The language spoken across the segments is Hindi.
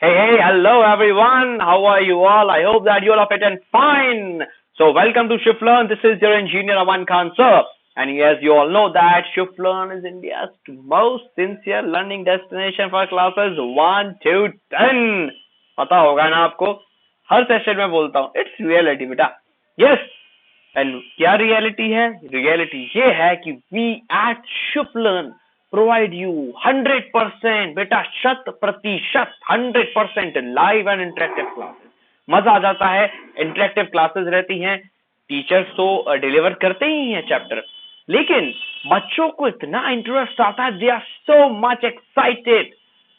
Hello everyone. How are you all? I hope that you all are fit and fine. So, welcome to Shift Learn. This is your engineer Aman Khan, sir. And yes, you all know that Shift Learn is India's most sincere learning destination for classes 1 to 10. पता होगा ना आपको? हर सेशन में बोलता हूँ, it's reality बेटा. Yes. And क्या reality है? Reality ये है कि we at Shift Learn provide you 100% बेटा 100% 100% लाइव एंड इंटरेक्टिव क्लासेस. मजा आ जाता है. इंटरेक्टिव क्लासेस रहती हैं. टीचर्स तो डिलीवर करते ही हैं चैप्टर, लेकिन बच्चों को इतना इंटरेस्ट आता है, they are so much excited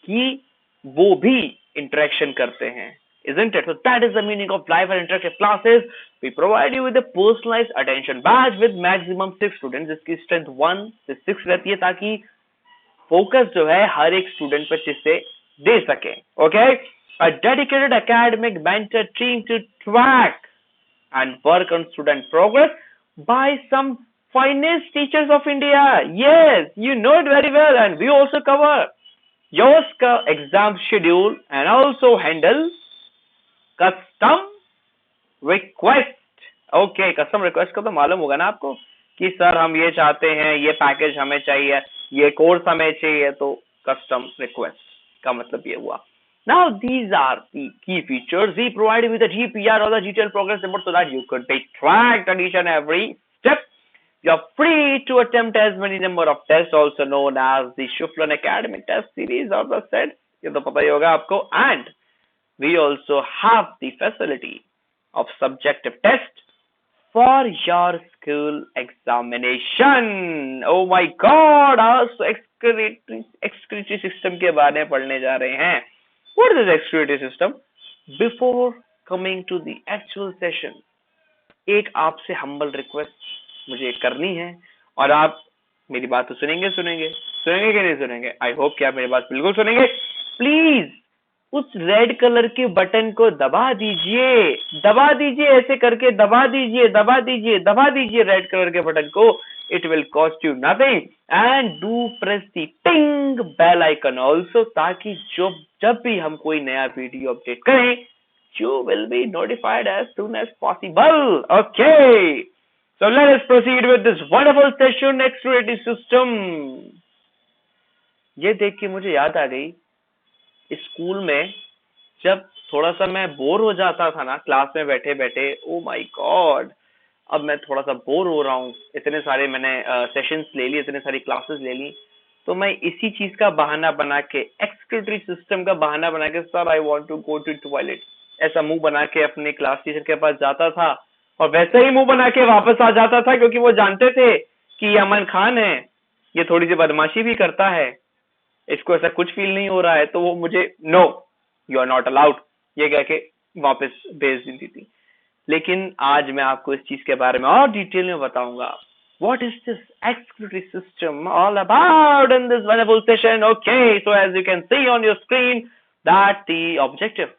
कि वो भी इंटरेक्शन करते हैं. Isn't it? So that is the meaning of live and interactive classes. We provide you with a personalized attention batch with maximum 6 students, जिसकी स्ट्रेंथ 1 से 6 रहती है, ताकि फोकस जो है हर एक स्टूडेंट पे अच्छे से दे सके. Okay, a dedicated academic mentor team to track and work on student progress by some finest teachers of India. Yes, you know it very well, and we also cover your exam schedule and also handle custom request. Okay, custom request का तो मालूम होगा ना आपको कि सर हम ये चाहते हैं, ये पैकेज हमें चाहिए, ये कोर्स हमें चाहिए, तो कस्टम रिक्वेस्ट का मतलब ये हुआ. Now these are the key features. We provide you with the GPR or the detailed progress report so that you could be tracked at each and every step. You're free to attempt as many number of tests, also known as the Shift Learn Academic Test Series or the SET. ये तो पता ही होगा आपको. And we also have the facility of subjective test for your school examination. Oh my God! आज excretory system के बारे में पढ़ने जा रहे हैं. What is this excretory system? Before coming to the actual session, एक आपसे humble request मुझे करनी है, और आप मेरी बात तो सुनेंगे कि नहीं सुनेंगे? I hope कि आप मेरी बात बिल्कुल सुनेंगे. Please उस रेड कलर के बटन को दबा दीजिए, ऐसे करके दबा दीजिए रेड कलर के बटन को. It will cost you nothing. And do press the टिंग बेल आइकन ऑल्सो, ताकि जब भी हम कोई नया वीडियो अपडेट करें, you will be notified as soon as possible. Okay, so let us proceed with this wonderful session, excretory system. ये देख के मुझे याद आ गई, स्कूल में जब थोड़ा सा मैं बोर हो जाता था ना क्लास में बैठे बैठे. ओ माय गॉड, अब मैं थोड़ा सा बोर हो रहा हूँ, इतने सारे मैंने सेशंस ले लिए, इतने सारी क्लासेस ले ली, तो मैं इसी चीज का बहाना बना के, एक्सक्रीटरी सिस्टम का बहाना बना के, sir I want to go to toilet, ऐसा मुंह बना के अपने क्लास टीचर के पास जाता था, और वैसे ही मुंह बना के वापस आ जाता था, क्योंकि वो जानते थे कि ये अमन खान है, ये थोड़ी सी बदमाशी भी करता है, इसको ऐसा कुछ फील नहीं हो रहा है, तो वो मुझे no you are not allowed ये कह के वापस भेज देती थी. लेकिन आज मैं आपको इस चीज के बारे में और डिटेल में बताऊंगा. What is this excretory system all about in this wonderful session? Okay, so as you can see on your screen that the objective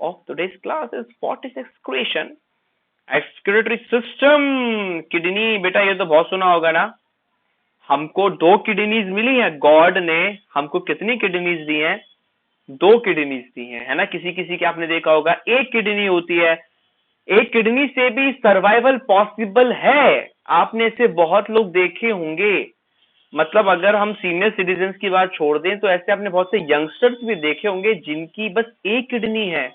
of today's class is what is excretion. Excretory system. Kidney बेटा ये तो बहुत सुना होगा ना. हमको 2 किडनीज मिली है. गॉड ने हमको कितनी किडनीज दी हैं? 2 किडनीज दी हैं, है ना. किसी के आपने देखा होगा 1 किडनी होती है. 1 किडनी से भी सर्वाइवल पॉसिबल है. आपने से बहुत लोग देखे होंगे. मतलब अगर हम सीनियर सिटीजन्स की बात छोड़ दें, तो ऐसे आपने बहुत से यंगस्टर्स भी देखे होंगे जिनकी बस 1 किडनी है,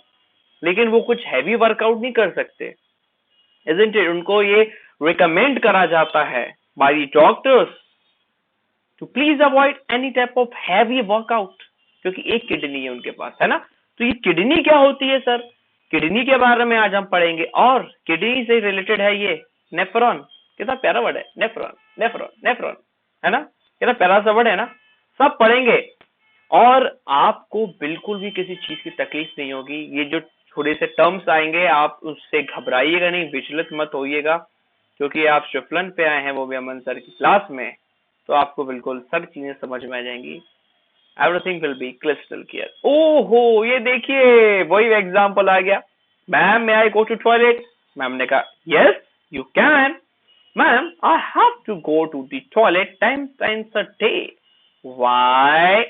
लेकिन वो कुछ हैवी वर्कआउट नहीं कर सकते. Isn't it? उनको ये रिकमेंड करा जाता है by the doctors to please avoid any type of heavy workout, क्योंकि 1 किडनी है उनके पास, है ना. तो ये किडनी क्या होती है सर? किडनी के बारे में आज हम पढ़ेंगे, और किडनी से रिलेटेड है ये नेफ्रॉन. कितना प्यारा वर्ड है, नेफ्रॉन, है ना. कितना प्यारा सा वर्ड है ना. सब पढ़ेंगे, और आपको बिल्कुल भी किसी चीज की तकलीफ नहीं होगी. ये जो थोड़े से टर्म्स आएंगे, आप उससे घबराइएगा नहीं, विचलित मत होइएगा, क्योंकि आप शिफ्ट लर्न पे आए हैं, वो भी अमन सर की क्लास में, तो आपको बिल्कुल सब चीजें समझ में आ जाएंगी. Everything will be crystal clear. ओहो, ये देखिए वही एग्जांपल आ गया. Ma'am may I go to toilet? Ma'am ने कहा yes you can. Ma'am I have to go to the toilet 10 times a day. Why?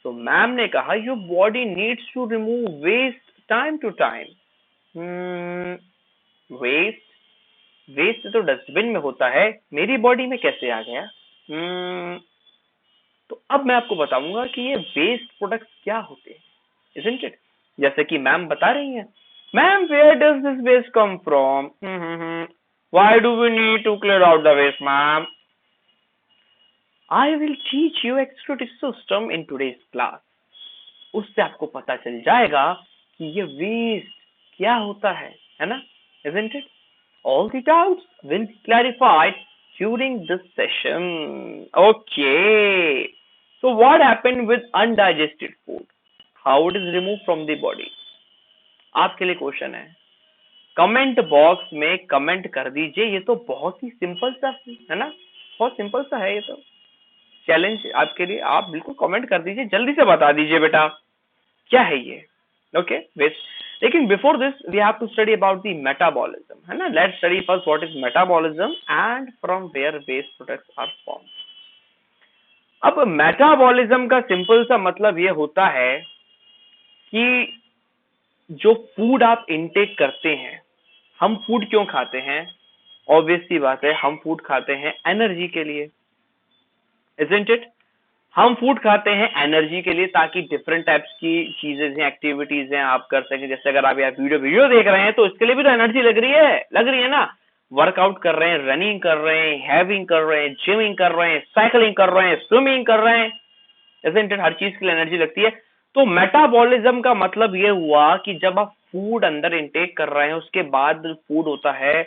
तो मैम ने कहा your body needs to remove waste time to time. Waste waste तो डस्टबिन में होता है, मेरी बॉडी में कैसे आ गया? तो अब मैं आपको बताऊंगा कि ये वेस्ट प्रोडक्ट्स क्या होते हैं, isn't it? जैसे कि मैम बता रही हैं, ma'am where does this waste come from? Why do we need to clear out the waste ma'am? I will teach you excretive system in today's class. उससे आपको पता चल जाएगा कि ये वेस्ट क्या होता है ना, isn't it? All the doubts will be clarified during this session. Okay. So what happened with undigested food? How it is removed from the body? आपके लिए क्वेश्चन है, कमेंट बॉक्स में कमेंट कर दीजिए। ये तो बहुत ही सिंपल सा है ना, बहुत सिंपल सा है ये तो। चैलेंज आपके लिए, आप बिल्कुल कमेंट कर दीजिए, जल्दी से बता दीजिए बेटा क्या है ये। Okay waste. लेकिन before this we have to study about the metabolism, है ना। Let's study first what is metabolism and from where waste products are formed. अब मेटाबॉलिज्म का सिंपल सा मतलब ये होता है कि जो फूड आप इनटेक करते हैं, हम फूड क्यों खाते हैं? ऑब्वियस सी बात है, हम फूड खाते हैं एनर्जी के लिए, isn't it? हम फूड खाते हैं एनर्जी के लिए, ताकि डिफरेंट टाइप्स की चीजें हैं, एक्टिविटीज हैं आप कर सकें। जैसे अगर आप यार वीडियो देख रहे हैं तो इसके लिए भी तो एनर्जी लग रही है ना। वर्कआउट कर रहे हैं, रनिंग कर रहे हैं, हैविंग कर रहे हैं, जिमिंग कर रहे हैं, साइकिलिंग कर रहे हैं, स्विमिंग कर रहे हैं, isn't it? हर चीज के लिए एनर्जी लगती है। तो मेटाबॉलिज्म का मतलब ये हुआ कि जब आप फूड अंदर इनटेक कर रहे हैं, उसके बाद फूड होता है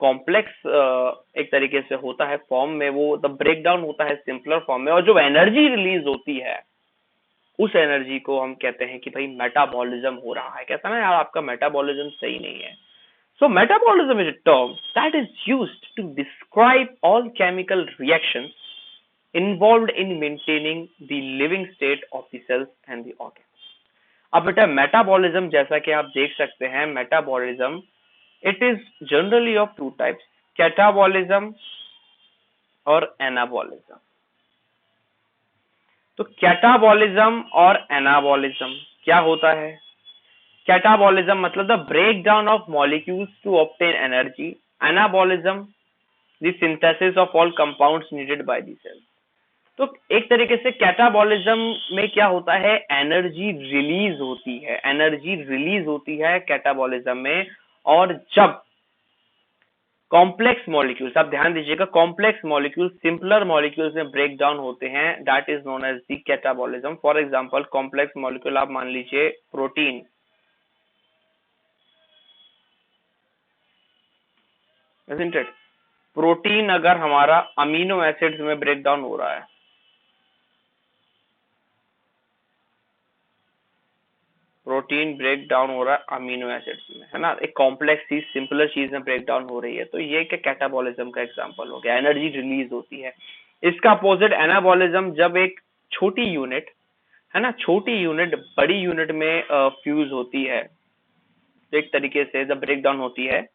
कॉम्प्लेक्स एक तरीके से होता है फॉर्म में, वो द ब्रेक डाउन होता है सिंपलर फॉर्म में, और जो एनर्जी रिलीज होती है उस एनर्जी को हम कहते हैं कि भाई मेटाबॉलिज्म हो रहा है। कहता ना यार आपका मेटाबॉलिज्म सही नहीं है। So metabolism is a term that is used to describe all chemical reactions involved in maintaining the living state of the cells and the organs. अब बेटा मेटाबॉलिज्म जैसा कि आप देख सकते हैं, metabolism it is generally of two types, catabolism और एनाबॉलिज्म। तो कैटाबॉलिज्म और एनाबॉलिज्म क्या होता है? कैटाबॉलिज्म मतलब the break down of molecules to obtain energy, anabolism the synthesis of all compounds needed by the cells. तो एक तरीके से कैटाबॉलिज्म में क्या होता है, एनर्जी रिलीज होती है, एनर्जी रिलीज होती है कैटाबॉलिज्म में। और जब कॉम्प्लेक्स मॉलिक्यूल्स, आप ध्यान दीजिएगा, कॉम्प्लेक्स मॉलिक्यूल्स सिंपलर मॉलिक्यूल्स में ब्रेक डाउन होते हैं, that is known as the catabolism. For example complex molecule आप मान लीजिए प्रोटीन, isn't it? प्रोटीन अगर हमारा अमीनो एसिड्स में ब्रेक डाउन हो रहा है, प्रोटीन ब्रेक डाउन हो रहा है अमीनो एसिड्स में, है ना, एक कॉम्प्लेक्स चीज सिंपलर चीज में ब्रेक डाउन हो रही है, तो ये क्या कैटाबॉलिज्म का एग्जांपल हो गया, एनर्जी रिलीज होती है। इसका अपोजिट एनाबॉलिज्म, जब एक छोटी यूनिट, है ना, छोटी यूनिट बड़ी यूनिट में फ्यूज होती है, तो एक तरीके से जब ब्रेक डाउन होती है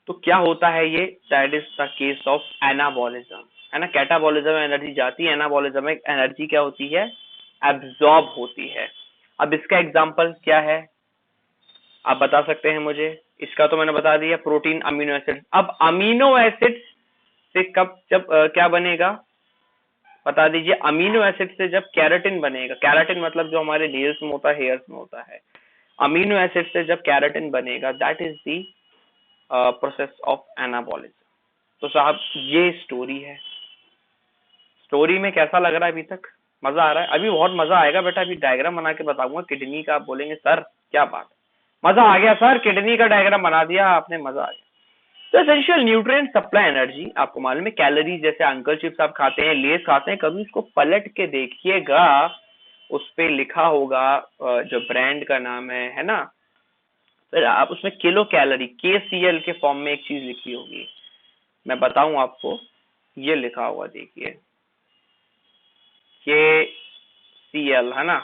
तो क्या होता है ये, that is the case of anabolism, है ना। कैटाबॉलिज्म में एनर्जी जाती है, एनाबॉलिज्म में एनर्जी क्या होती है, एब्जॉर्ब होती है। अब इसका एग्जांपल क्या है, आप बता सकते हैं मुझे? इसका तो मैंने बता दिया, प्रोटीन अमीनो एसिड। अब अमीनो एसिड से कब जब क्या बनेगा, बता दीजिए। अमीनो एसिड से जब कैराटिन बनेगा, कैराटिन मतलब जो हमारे नेल्स में होता है, हेयर्स में होता है, अमीनो एसिड से जब कैराटिन बनेगा, that is the process of anabolism. तो साहब ये स्टोरी है। स्टोरी में कैसा लग रहा है अभी तक? मजा आ रहा है? अभी बहुत मजा आएगा बेटा, अभी डायग्राम बना के बताऊंगा किडनी का, आप बोलेंगे सर क्या बात है, मजा आ गया सर, किडनी का डायग्राम बना दिया आपने, मजा आ गया। तो एसेंशियल न्यूट्रिएंट सप्लाई एनर्जी, आपको मालूम है कैलोरीज, जैसे अंकल चिप्स आप खाते हैं, लेस खाते हैं, कभी उसको पलट के देखिएगा, उस पे लिखा होगा जो ब्रांड का नाम है ना, फिर आप उसमें किलो कैलोरी KCL के फॉर्म में एक चीज लिखी होगी, मैं बताऊं आपको, ये लिखा होगा देखिए, KCL, है ना,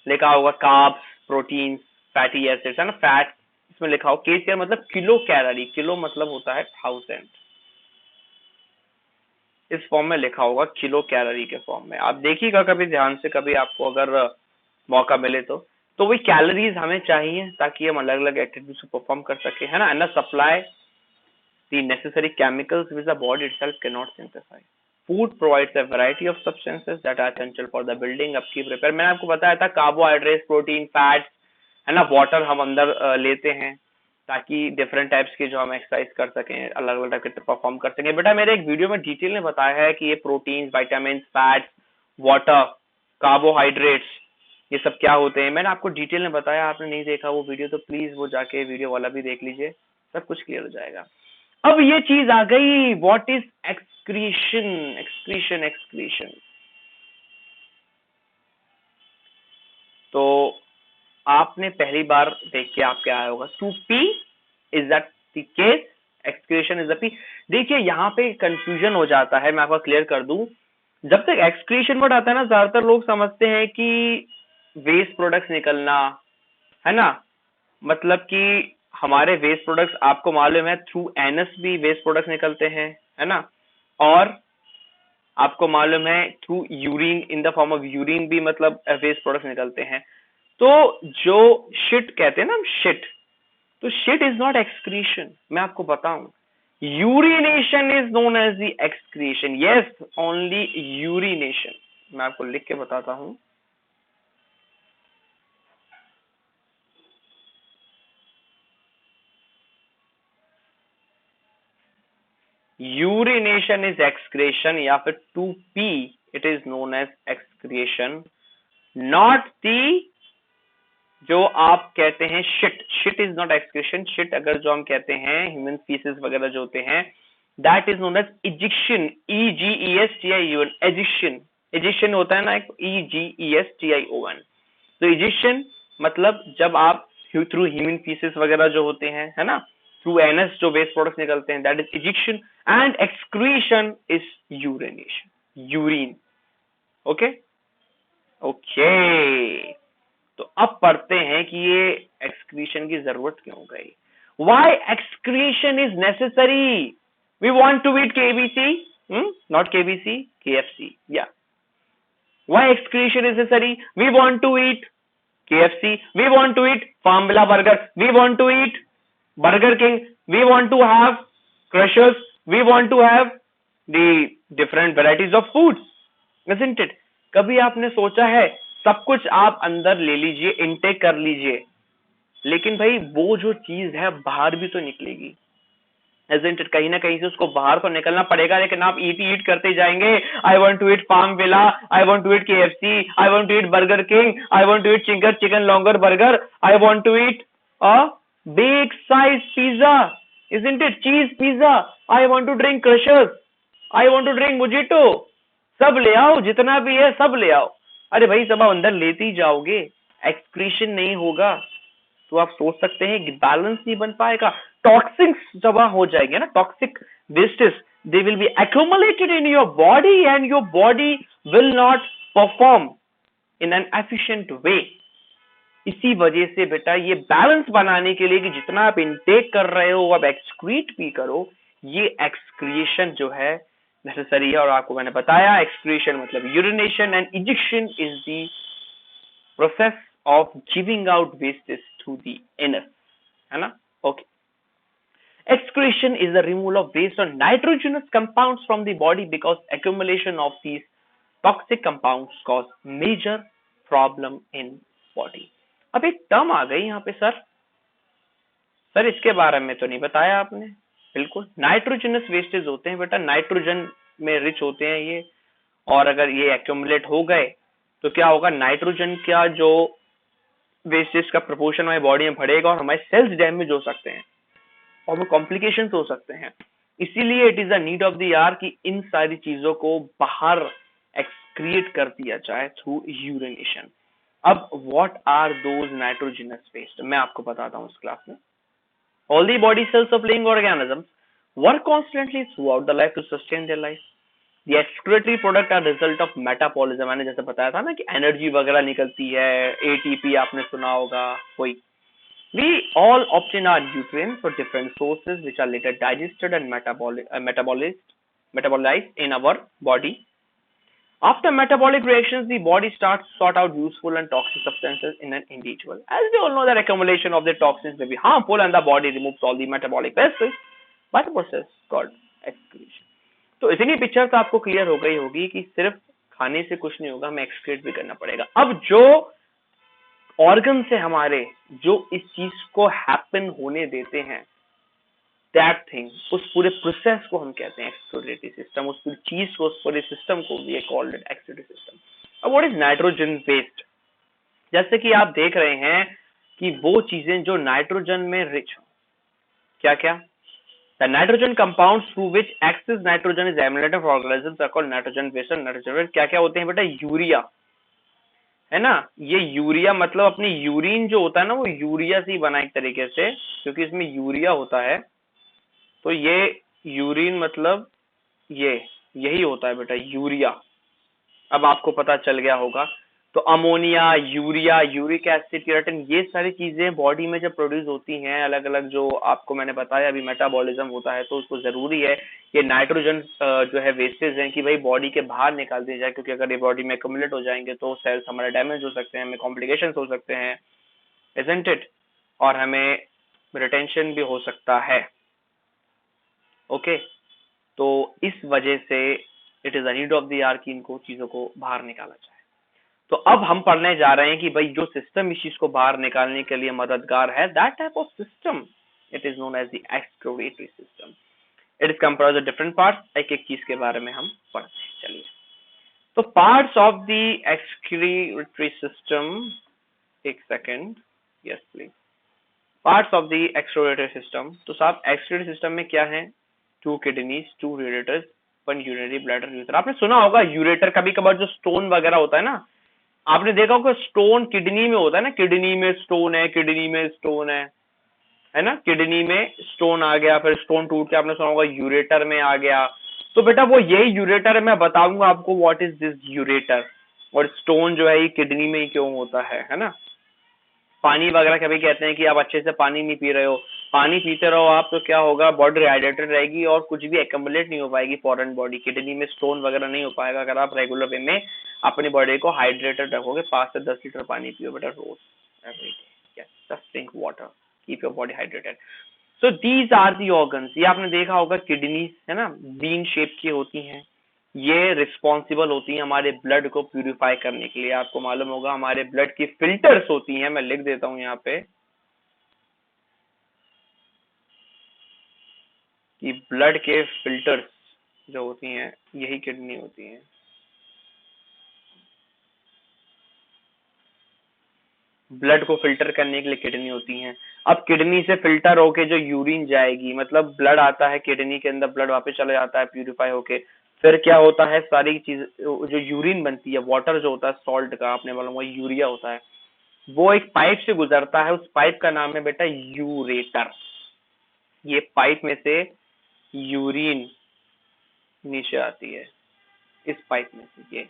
लिखा होगा कार्ब्स, प्रोटीन, फैटी एसिड्स, है ना, फैट, इसमें लिखा हो KCL मतलब किलो कैलोरी, किलो मतलब होता है 1000, इस फॉर्म में लिखा होगा, किलो कैलोरी के फॉर्म में। आप देखिएगा कभी ध्यान से, कभी आपको अगर मौका मिले तो वही कैलोरीज हमें चाहिए ताकि हम अलग अलग एक्टिविटीज को परफॉर्म कर सके, है ना, and supply the necessary chemicals which the body itself cannot synthesize. Food provides a variety of substances that are essential for the building, upkeep, repair. मैंने आपको बताया था कार्बोहाइड्रेट, प्रोटीन, फैट्स, है ना, वाटर हम अंदर लेते हैं ताकि डिफरेंट टाइप्स के जो हम एक्सरसाइज कर सकें, अलग अलग टाइप के परफॉर्म कर सकें। बेटा मेरे एक वीडियो में डिटेल में बताया है कि ये protein, vitamin, fats, water, carbohydrates, ये सब क्या होते हैं। मैंने आपको डिटेल में बताया, आपने नहीं देखा वो वीडियो तो प्लीज वो जाके वीडियो वाला भी देख लीजिए, सब कुछ क्लियर हो जाएगा। अब ये चीज आ गई, what is excretion, excretion, excretion. तो आपने पहली बार देख के आप क्या आया होगा, to pee, is that the case, excretion is the pee. देखिए यहाँ पे कंफ्यूजन हो जाता है, मैं आपको क्लियर कर दूं। जब तक एक्सक्रीशन वर्ड आता है ना, ज्यादातर लोग समझते हैं कि वेस्ट प्रोडक्ट्स निकलना, है ना, मतलब कि हमारे वेस्ट प्रोडक्ट्स, आपको मालूम है थ्रू एनस भी वेस्ट प्रोडक्ट्स निकलते हैं, है ना, और आपको मालूम है through urine, in the form of urine भी मतलब वेस्ट प्रोडक्ट्स निकलते हैं। तो जो शिट कहते हैं ना हम, शिट, तो शिट इज नॉट एक्सक्रीशन, मैं आपको बताऊं। Urination is known as the excretion, yes, only urination. मैं आपको लिख के बताता हूं। यूरिनेशन इज एक्सक्रेशन, या फिर to pee it is known as excretion, not the जो आप कहते हैं shit. Shit is not excretion. Shit अगर जो हम कहते हैं ह्यूमन फीसेस वगैरह जो होते हैं, that is known as egestion, EGESTION, egestion. Egestion होता है ना एक, EGESTION। तो इजिक्शन मतलब जब आप थ्रू ह्यूमन फीसेस वगैरह जो होते हैं, है ना, थ्रू एनस जो वेस्ट प्रोडक्ट्स निकलते हैं, that is egestion, and excretion is urination, urine. Okay okay, तो अब पढ़ते हैं कि ये एक्सक्रीशन की जरूरत क्यों गई। Why excretion is necessary? We want to eat KBC, not KBC, KFC. Yeah. Why excretion is necessary? We want to eat KFC. We want to eat Farmvilla burger. We want to eat Burger King. We want to have Crushers. We want to have the different varieties of foods, isn't it? कभी आपने सोचा है सब कुछ आप अंदर ले लीजिए, इनटेक कर लीजिए, लेकिन भाई वो जो चीज है बाहर भी तो निकलेगी, isn't it? कहीं ना कहीं से उसको बाहर तो निकलना पड़ेगा, लेकिन आप ईट करते जाएंगे। I want to eat Farm Villa, I want to eat KFC, I want to eat Burger King, I want to eat chicken longer burger, I want to eat a big size pizza, isn't it? Cheese pizza, I want to drink crushers, I want to drink mojito, सब ले आओ, जितना भी है सब ले आओ। अरे भाई सब आप अंदर लेते ही जाओगे, एक्सक्रीशन नहीं होगा, तो आप सोच सकते हैं कि बैलेंस नहीं बन पाएगा, टॉक्सिक्स जमा हो जाएंगे ना, toxic wastage, they will be accumulated in your body and your body will not perform in an efficient way. इसी वजह से बेटा ये बैलेंस बनाने के लिए कि जितना आप इनटेक कर रहे हो आप एक्सक्रीट भी करो, ये एक्सक्रिएशन जो है नेसेसरी है। और आपको मैंने बताया एक्सक्रिएशन मतलब urination, and ejection is the process of giving out wastes through the anus, है ना? Okay. Excretion is the removal of waste or nitrogenous compounds from the body because accumulation of these toxic compounds cause major problem in body. अब एक टर्म आ गई यहाँ पे, सर इसके बारे में तो नहीं बताया आपने। बिल्कुल, नाइट्रोजनस वेस्टेज होते हैं बेटा, नाइट्रोजन में रिच होते हैं ये, और अगर ये एक्यूमुलेट हो गए तो क्या होगा, नाइट्रोजन का जो वेस्टेज का प्रोपोर्शन हमारी बॉडी में बढ़ेगा और हमारे सेल्स डैमेज हो सकते हैं और वो कॉम्प्लिकेशंस हो सकते हैं। इसीलिए it is a need of the hour कि इन सारी चीजों को बाहर एक्सक्रिएट कर दिया जाए थ्रू यूरिनेशन। अब what are those nitrogenous waste, मैं आपको बताता हूँ इस क्लास में। All the body cells of living organisms work constantly throughout the life to sustain their life. The excretory product are result of metabolism, मैंने जैसे बताया था ना कि एनर्जी वगैरह निकलती है, ATP आपने सुना होगा, वही। We all obtain our nutrients for different sources which are later digested and metabolized metabolize in our body. After metabolic reactions, the body starts to sort out useful and toxic substances in an individual. As we all know that accumulation of the toxins may be harmful and the body removes all the metabolic wastes by the process called excretion. तो इतनी पिक्चर तो आपको क्लियर हो गई होगी कि सिर्फ खाने से कुछ नहीं होगा, हमें एक्सक्रीट भी करना पड़ेगा. अब जो ऑर्गन से हमारे जो इस चीज को हैपन होने देते हैं, दैट थिंग, उस पूरे प्रोसेस को हम कहते हैं एक्सक्रीटरी सिस्टम. उस पूरी चीज को, उस पूरे सिस्टम को we called it excretory system. अब व्हाट इज नाइट्रोजन वेस्ट? जैसे कि आप देख रहे हैं कि वो चीजें जो नाइट्रोजन में रिच हो, क्या क्या? The nitrogen compounds through which excess nitrogen is eliminated from organisms are called nitrogen waste and nitrogen waste. क्या क्या होते हैं बेटा? यूरिया, है ना. ये यूरिया मतलब अपनी यूरिन जो होता है ना, वो यूरिया से ही बना एक तरीके से, क्योंकि इसमें यूरिया होता है. तो ये यूरिन मतलब ये यही होता है बेटा, यूरिया. अब आपको पता चल गया होगा. तो ammonia, urea, uric acid, keratin, ये सारी चीजें बॉडी में जब प्रोड्यूस होती हैं, अलग अलग जो आपको मैंने बताया अभी मेटाबॉलिज्म होता है, तो उसको जरूरी है ये नाइट्रोजन जो है वेस्टेज हैं कि भाई बॉडी के बाहर निकाल दिया जाए, क्योंकि अगर ये बॉडी में एक्यूमुलेट हो जाएंगे तो सेल्स हमारे डैमेज हो सकते हैं, हमें कॉम्प्लिकेशंस हो सकते हैं, इजंट इट, और हमें रिटेंशन भी हो सकता है. ओके, तो इस वजह से it is a need of the hour कि इनको चीजों को बाहर निकाला जाए. तो अब हम पढ़ने जा रहे हैं कि भाई जो सिस्टम इस चीज को बाहर निकालने के लिए मददगार है, that type of system it is known as the excretory system. It is comprised of different parts. एक एक चीज के बारे में हम पढ़ते हैं. चलिए, तो parts of the excretory system, एक second, yes please. Parts of the excretory system. तो साहब एक्सक्रीटरी सिस्टम में क्या है? 2 kidneys, 2 ureters, 1 urinary bladder, ureter. आपने सुना होगा यूरेटर, कभी कभार जो स्टोन वगैरह होता है ना, आपने देखा होगा स्टोन किडनी में होता है ना, किडनी में स्टोन है, किडनी में स्टोन है ना, किडनी में स्टोन आ गया, फिर स्टोन टूट के आपने सुना होगा यूरेटर में आ गया. तो बेटा वो यही यूरेटर है. मैं बताऊंगा आपको व्हाट इज दिस यूरेटर, और स्टोन जो है ये किडनी में ही क्यों होता है ना. पानी वगैरह कभी कहते हैं कि आप अच्छे से पानी नहीं पी रहे हो, पानी पीते रहो आप, तो क्या होगा, बॉडी हाइड्रेटेड रहेगी और कुछ भी एक्यूमुलेट नहीं हो पाएगी फॉरेन बॉडी, किडनी में स्टोन वगैरह नहीं हो पाएगा अगर आप रेगुलर वे में अपनी बॉडी को हाइड्रेटेड रखोगे. 5 से 10 लीटर पानी पियो बेटा रोज, every day. Just drink water, keep your body hydrated. So these are the organs. ये आपने देखा होगा किडनी है ना, बीन शेप की होती हैं. ये रिस्पॉन्सिबल होती हैं हमारे ब्लड को प्यूरिफाई करने के लिए. आपको मालूम होगा हमारे ब्लड की फिल्टर्स होती हैं, मैं लिख देता हूं यहाँ पे कि ब्लड के फिल्टर्स जो होती हैं यही किडनी होती हैं. ब्लड को फिल्टर करने के लिए किडनी होती हैं. अब किडनी से फिल्टर होके जो यूरिन जाएगी, मतलब ब्लड आता है किडनी के अंदर, ब्लड वापस चला जाता है प्यूरिफाई होके, फिर क्या होता है, सारी चीज जो यूरिन बनती है, वाटर जो होता है सॉल्ट का, आपने मालूम होगा यूरिया होता है, वो एक पाइप से गुजरता है. उस पाइप का नाम है बेटा यूरेटर. ये पाइप में से यूरिन नीचे आती है, इस पाइप में से, ये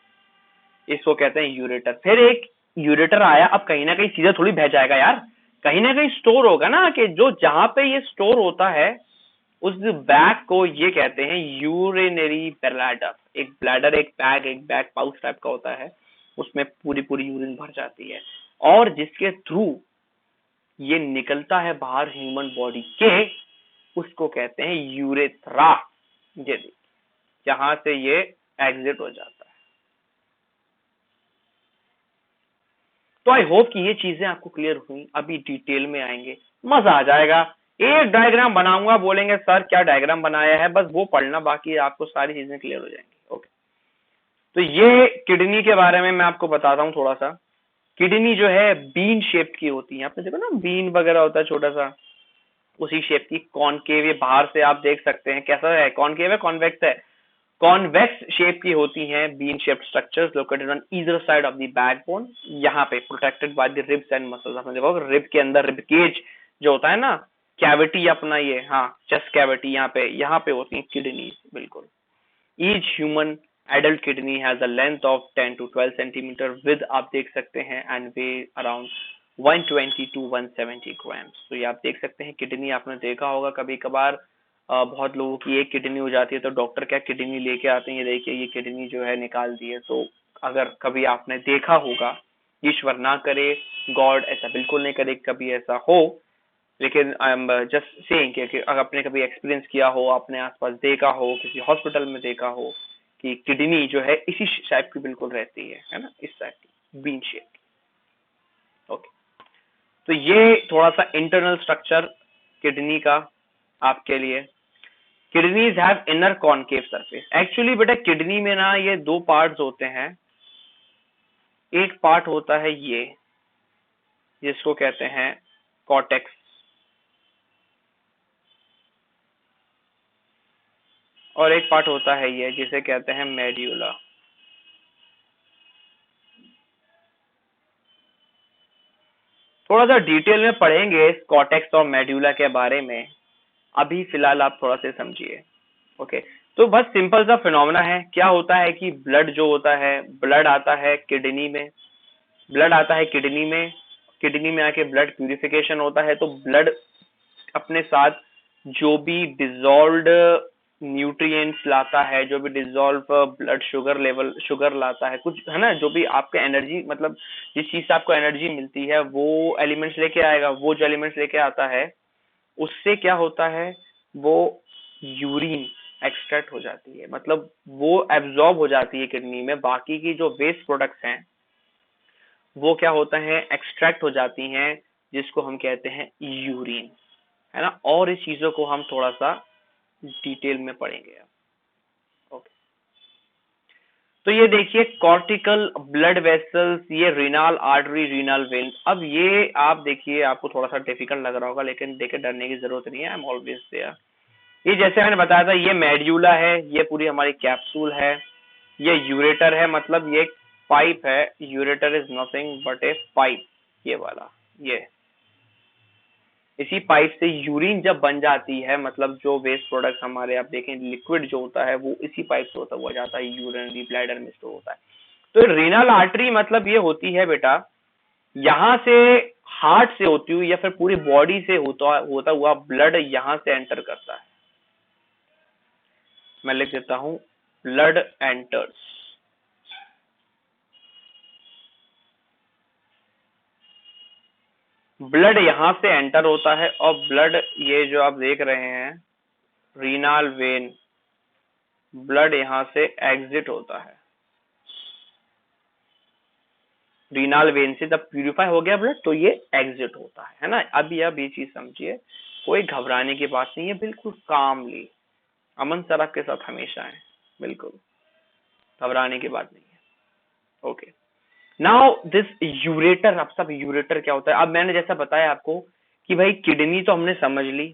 इसको कहते हैं यूरेटर. फिर एक यूरेटर आया, अब कहीं ना कहीं चीजें थोड़ी बह जाएगा यार, कहीं ना कहीं स्टोर होगा ना, कि जो जहां पे ये स्टोर होता है उस बैग को ये कहते हैं यूरिनरी ब्लैडर. एक ब्लैडर, एक बैग पाउच टाइप का होता है, उसमें पूरी पूरी यूरिन भर जाती है, और जिसके थ्रू ये निकलता है बाहर ह्यूमन बॉडी के, उसको कहते हैं यूरेथ्रा. ये जहां से ये एग्जिट हो जाता है. तो आई होप कि ये चीजें आपको क्लियर हुई. अभी डिटेल में आएंगे, मजा आ जाएगा. एक डायग्राम बनाऊंगा, बोलेंगे सर क्या डायग्राम बनाया है, बस वो पढ़ना, बाकी आपको सारी चीजें क्लियर हो जाएंगी. ओके, तो ये किडनी के बारे में मैं आपको बताता हूँ थोड़ा सा. किडनी जो है बीन शेप की होती है. आपने देखा ना बीन वगैरह होता है छोटा सा, उसी शेप की. कॉनकेव, ये बाहर से आप देख सकते हैं कैसा है, कॉनकेव है, कॉन्वेक्स है. कॉन्वेक्स शेप की होती हैं bean shaped structures located on either side of the backbone. यहाँ पे protected by the ribs and muscles. आपने देखा होगा रिब के अंदर, रिब केज जो होता है ना, कैविटी अपना ये, हाँ चेस्ट कैविटी, यहाँ पे होती है किडनी. बिल्कुल. Each human adult kidney has a length of 10 to 12 centimetre, with आप देख सकते हैं, and way around 120 to 170 grams. तो ये आप देख सकते हैं किडनी. आपने देखा होगा कभी कभार बहुत लोगों की एक किडनी हो जाती है तो डॉक्टर क्या किडनी लेके आते हैं, ये देखिए ये किडनी जो है निकाल दी है। तो अगर कभी आपने देखा होगा, ईश्वर ना करे, गॉड ऐसा बिल्कुल नहीं करे कभी ऐसा हो, लेकिन आई एम जस्ट सेइंग कि अगर आपने कभी एक्सपीरियंस किया हो, आपने आसपास देखा हो, किसी हॉस्पिटल में देखा हो कि किडनी जो है इसी टाइप की बिल्कुल रहती है ना, इस टाइप की बीन शेप। ओके, तो ये थोड़ा सा इंटरनल स्ट्रक्चर किडनी का आपके लिए। Kidneys have inner concave surface. Actually बेटा किडनी में ना ये दो पार्ट्स होते हैं। एक पार्ट होता है ये, जिसको कहते हैं कॉर्टेक्स, और एक पार्ट होता है ये जिसे कहते हैं मेड्यूला। थोड़ा सा डिटेल में पढ़ेंगे कॉर्टेक्स और मेड्यूला के बारे में, अभी फिलहाल आप थोड़ा सा समझिए। ओके, तो बस सिंपल सा फिनोमेना है। क्या होता है कि ब्लड जो होता है, ब्लड आता है किडनी में, ब्लड आता है किडनी में आके ब्लड प्यूरिफिकेशन होता है। तो ब्लड अपने साथ जो भी डिजॉल्व्ड न्यूट्रिएंट्स लाता है, जो भी dissolve blood sugar level sugar लाता है, कुछ है ना, जो भी आपके एनर्जी मतलब जिस चीज से आपको एनर्जी मिलती है वो एलिमेंट्स लेके आएगा। वो जो एलिमेंट्स लेके आता है उससे क्या होता है, वो यूरिन एक्सट्रैक्ट हो जाती है, मतलब वो एब्जॉर्ब हो जाती है किडनी में। बाकी की जो वेस्ट प्रोडक्ट्स हैं वो क्या होता है, एक्सट्रैक्ट हो जाती हैं, जिसको हम कहते हैं यूरिन, है ना। और इस चीजों को हम थोड़ा सा डिटेल में पढ़ेंगे। ओके, तो ये देखिए कॉर्टिकल ब्लड वेसल्स, ये रीनल आर्टरी, रीनल वेन। अब ये आप देखिए, आपको थोड़ा सा डिफिकल्ट लग रहा होगा, लेकिन देखिए डरने की जरूरत नहीं है, आई एम ऑलवेज देयर। ये जैसे मैंने बताया था, ये मेड्यूला है, ये पूरी हमारी कैप्सूल है। ये यूरेटर है, मतलब ये पाइप है। Ureter is nothing but A pipe, ये वाला, ये इसी पाइप से यूरिन जब बन जाती है, मतलब जो वेस्ट प्रोडक्ट हमारे आप देखें लिक्विड जो होता है वो इसी पाइप से होता हुआ जाता है, यूरिनरी ब्लैडर में स्टोर होता है। तो रीनल आर्टरी मतलब ये होती है बेटा, यहाँ से हार्ट से होती हुई या फिर पूरी बॉडी से होता हुआ ब्लड यहाँ से एंटर करता है। मैं लिख देता हूं, ब्लड एंटर्स। ब्लड यहां से एंटर होता है और ब्लड, ये जो आप देख रहे हैं रीनल वेन, ब्लड यहां से एग्जिट होता है। रीनल वेन से जब प्यूरिफाई हो गया ब्लड तो ये एग्जिट होता है ना। अभी अब ये चीज समझिए, कोई घबराने की बात नहीं है, बिल्कुल कामली, अमन सर आपके साथ हमेशा है, बिल्कुल घबराने की बात नहीं है। Okay, now this ureter. अब सब यूरेटर क्या होता है, अब मैंने जैसा बताया आपको कि भाई किडनी तो हमने समझ ली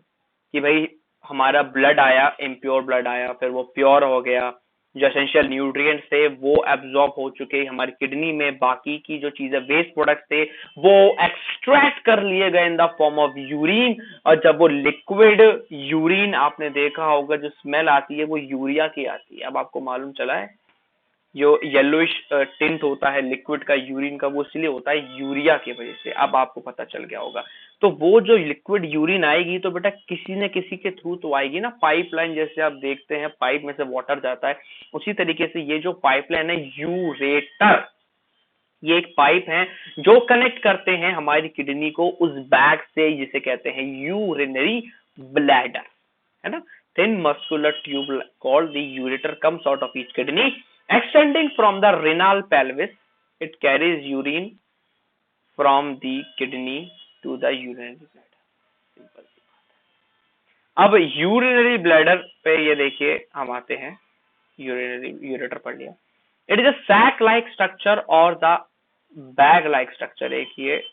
कि भाई हमारा ब्लड आया, इम्प्योर ब्लड आया, फिर वो प्योर हो गया, जो एसेंशियल न्यूट्रिएंट्स थे वो एब्जॉर्ब हो चुके हमारी किडनी में। बाकी की जो चीजें वेस्ट प्रोडक्ट्स थे वो एक्सट्रैक्ट कर लिए गए in the form of urine. और जब वो लिक्विड यूरिन आपने देखा होगा, जो स्मेल आती है वो यूरिया की आती है। अब आपको मालूम चला है, जो येलोइश टिंट होता है लिक्विड का यूरिन का, वो इसलिए होता है यूरिया की वजह से। अब आपको पता चल गया होगा। तो वो जो लिक्विड यूरिन आएगी तो बेटा किसी न किसी के थ्रू तो आएगी ना। पाइपलाइन जैसे आप देखते हैं, पाइप में से वाटर जाता है, उसी तरीके से ये जो पाइपलाइन है यूरेटर, ये एक पाइप है जो कनेक्ट करते हैं हमारी किडनी को उस बैग से, जिसे कहते हैं यूरिनरी ब्लैडर, है ना। Thin muscular tube called the ureter comes out of each kidney extending from the renal pelvis. It carries urine from the kidney to the urinary bladder. Simple सी बात है। अब यूरिनरी ब्लैडर पे ये देखिए हम आते हैं, यूरिनरी यूरेटर पढ़ लिया। It is a sac like structure और द बैग लाइक स्ट्रक्चर। एक ये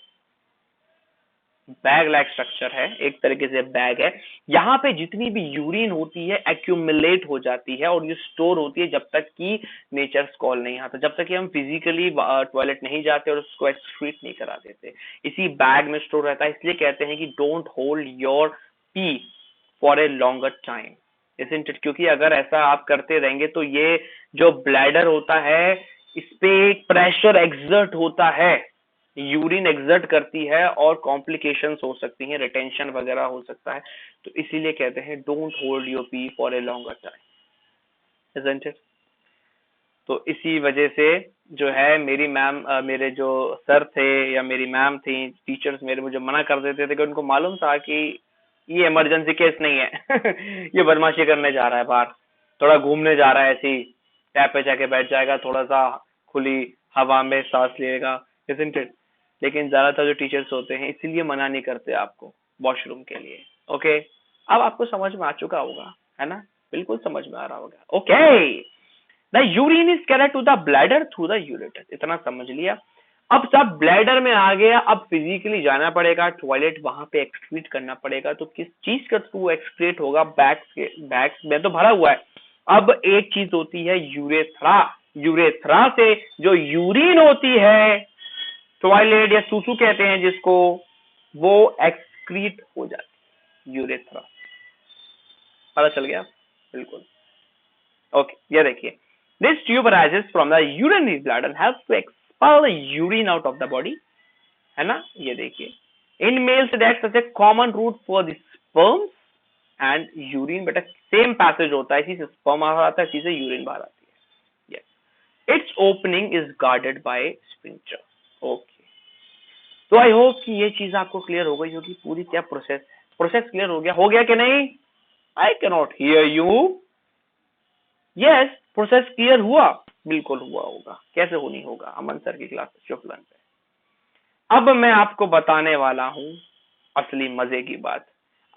बैग लाइक स्ट्रक्चर है, एक तरीके से बैग है। यहाँ पे जितनी भी यूरिन होती है एक्यूमुलेट हो जाती है और ये स्टोर होती है जब तक कि नेचर्स कॉल नहीं आता, जब तक कि हम फिजिकली टॉयलेट नहीं जाते और उसको एक्सक्रीट नहीं करा देते। इसी बैग में स्टोर रहता है। इसलिए कहते हैं कि don't hold your pee for a longer time, isn't it, क्योंकि अगर ऐसा आप करते रहेंगे तो ये जो ब्लैडर होता है इस पे प्रेशर एक्सर्ट होता है। यूरिन एग्जर्ट करती है और कॉम्प्लिकेशंस हो सकती हैं, रिटेंशन वगैरह हो सकता है, तो इसीलिए कहते हैं don't hold your pee for a longer time, isn't it? तो इसी वजह से जो है मेरी मैम, मेरे जो सर थे या मेरी मैम थी, टीचर्स मेरे मुझे मना कर देते थे कि उनको मालूम था कि ये इमरजेंसी केस नहीं है ये बदमाशी करने जा रहा है बाहर, थोड़ा घूमने जा रहा है, ऐसी टैप पे जाके बैठ जाएगा, थोड़ा सा खुली हवा में सांस लेगा, isn't it? लेकिन ज्यादातर जो टीचर्स होते हैं इसीलिए मना नहीं करते आपको वॉशरूम के लिए। ओके, अब आपको समझ में आ चुका होगा, है ना? बिल्कुल समझ में आ रहा होगा। Okay, the urine is carried to the bladder through the ureter, इतना समझ लिया। अब सब ब्लैडर में आ गया, अब फिजिकली जाना पड़ेगा टॉयलेट, वहां पे एक्सक्रीट करना पड़ेगा। तो किस चीज का थ्रू एक्सक्रीट होगा? बैग्स में तो भरा हुआ है। अब एक चीज होती है यूरेथ्रा, यूरेथ्रा से जो यूरिन होती है, टॉयलेट या सूसू कहते हैं जिसको, वो एक्सक्रीट हो जाती है यूरेथ्रा। पता चल गया? बिल्कुल। ओके, ये देखिए, this tube arises from the urinary bladder, helps to expel the urine out of the body, है ना? ये देखिए, in males it acts as a common route for the sperms and urine, बेटा सेम पैसेज होता है, इसी से स्पर्म बाहर आता है, इसी से यूरिन बाहर आती है। yes, its opening is guarded by sphincter। Okay, तो आई होप कि ये चीज आपको क्लियर हो गई होगी, पूरी क्या प्रोसेस है। प्रोसेस क्लियर हो गया कि नहीं? I can not here you. Yes, process clear हुआ? बिल्कुल हुआ होगा, कैसे हो नहीं होगा, अमन सर की क्लास शुक्लन पे। अब मैं आपको बताने वाला हूं असली मजे की बात।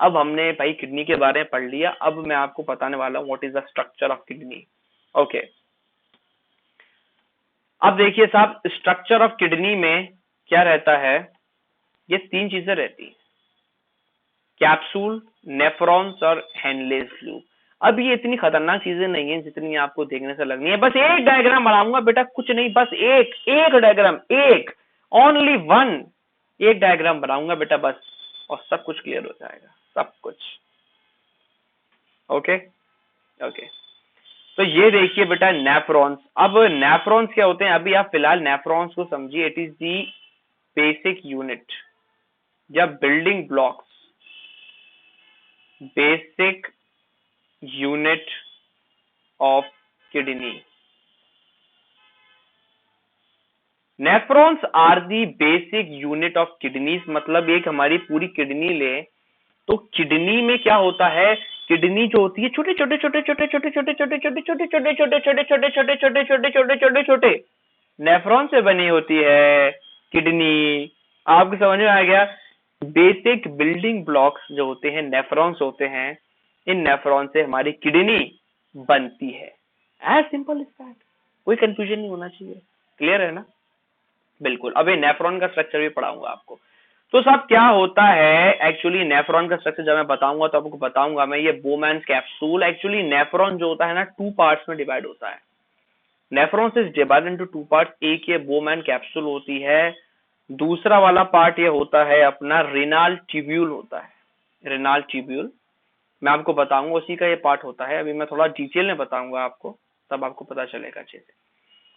अब हमने भाई किडनी के बारे में पढ़ लिया, अब मैं आपको बताने वाला हूं what is the structure of kidney. Okay, अब देखिए साहब, स्ट्रक्चर ऑफ किडनी में क्या रहता है? ये तीन चीजें रहती है, कैप्सूल, नेफ्रॉन्स और हेनलेस लूप। अब ये इतनी खतरनाक चीजें नहीं है जितनी आपको देखने से लगनी है। बस एक डायग्राम बनाऊंगा बेटा, कुछ नहीं, बस एक डायग्राम, एक, ओनली वन, एक डायग्राम बनाऊंगा बेटा बस, और सब कुछ क्लियर हो जाएगा, सब कुछ। ओके ओके, तो ये देखिए बेटा नेफ्रॉन्स। अब नेफ्रॉन्स क्या होते हैं? अभी आप फिलहाल नेफ्रॉन्स को समझिए, it is the basic unit या building blocks, basic unit of kidney. Nephrons are the basic unit of kidneys, मतलब एक हमारी पूरी किडनी ले तो किडनी में क्या होता है? किडनी जो होती है छोटे छोटे छोटे छोटे छोटे छोटे छोटे छोटे छोटे छोटे छोटे छोटे छोटे छोटे छोटे छोटे छोटे छोटे छोटे नेफ्रॉन से बनी होती है किडनी। आपको समझ में आ गया? बेसिक बिल्डिंग ब्लॉक्स जो होते हैं नेफ्रॉन्स होते हैं, इन नेफ्रॉन से हमारी किडनी बनती है। एज सिंपल इज दैट, कोई कंफ्यूजन नहीं होना चाहिए, क्लियर है ना? बिल्कुल। अब ये नेफ्रॉन का स्ट्रक्चर भी पढ़ाऊंगा आपको। तो सब क्या होता है एक्चुअली, नेफ्रॉन का स्ट्रक्चर जब मैं बताऊंगा तो आपको बताऊंगा मैं, ये बोमैन्स कैप्सूल। एक्चुअली नेफ्रॉन जो होता है ना, टू पार्ट्स में डिवाइड होता है। Nephrons is divided into two parts, एक ये बोमैन कैप्सूल होती है, दूसरा वाला पार्ट ये होता है अपना रेनाल ट्यूब्यूल होता है, रेनाल ट्यूब्यूल। मैं आपको बताऊंगा उसी का ये पार्ट होता है, अभी मैं थोड़ा डिटेल में बताऊंगा आपको, तब आपको पता चलेगा अच्छे से।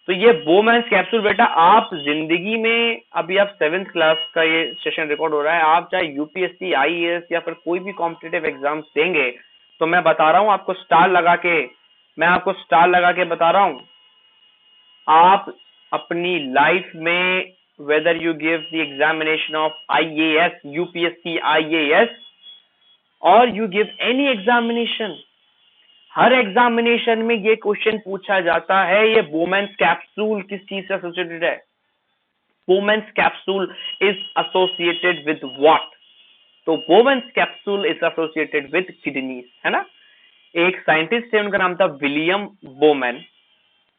तो ये बोमैन्स कैप्सूल बेटा, आप जिंदगी में, अभी आप 7th क्लास का ये सेशन रिकॉर्ड हो रहा है, आप चाहे यूपीएससी, आईएएस या फिर कोई भी कॉम्पिटिटिव एग्जाम देंगे, तो मैं बता रहा हूं आपको स्टार लगा के, मैं आपको स्टार लगा के बता रहा हूं, आप अपनी लाइफ में whether you give the examination of IAS, UPSC, IAS or you give any examination, her examination में ये क्वेश्चन पूछा जाता है, ये बोमैन्स कैप्सूल किस चीज से एसोसिएटेड है? Bowman's capsule is associated with what? तो Bowman's capsule is associated with kidneys, है ना? एक साइंटिस्ट थे, उनका नाम था William Bowman.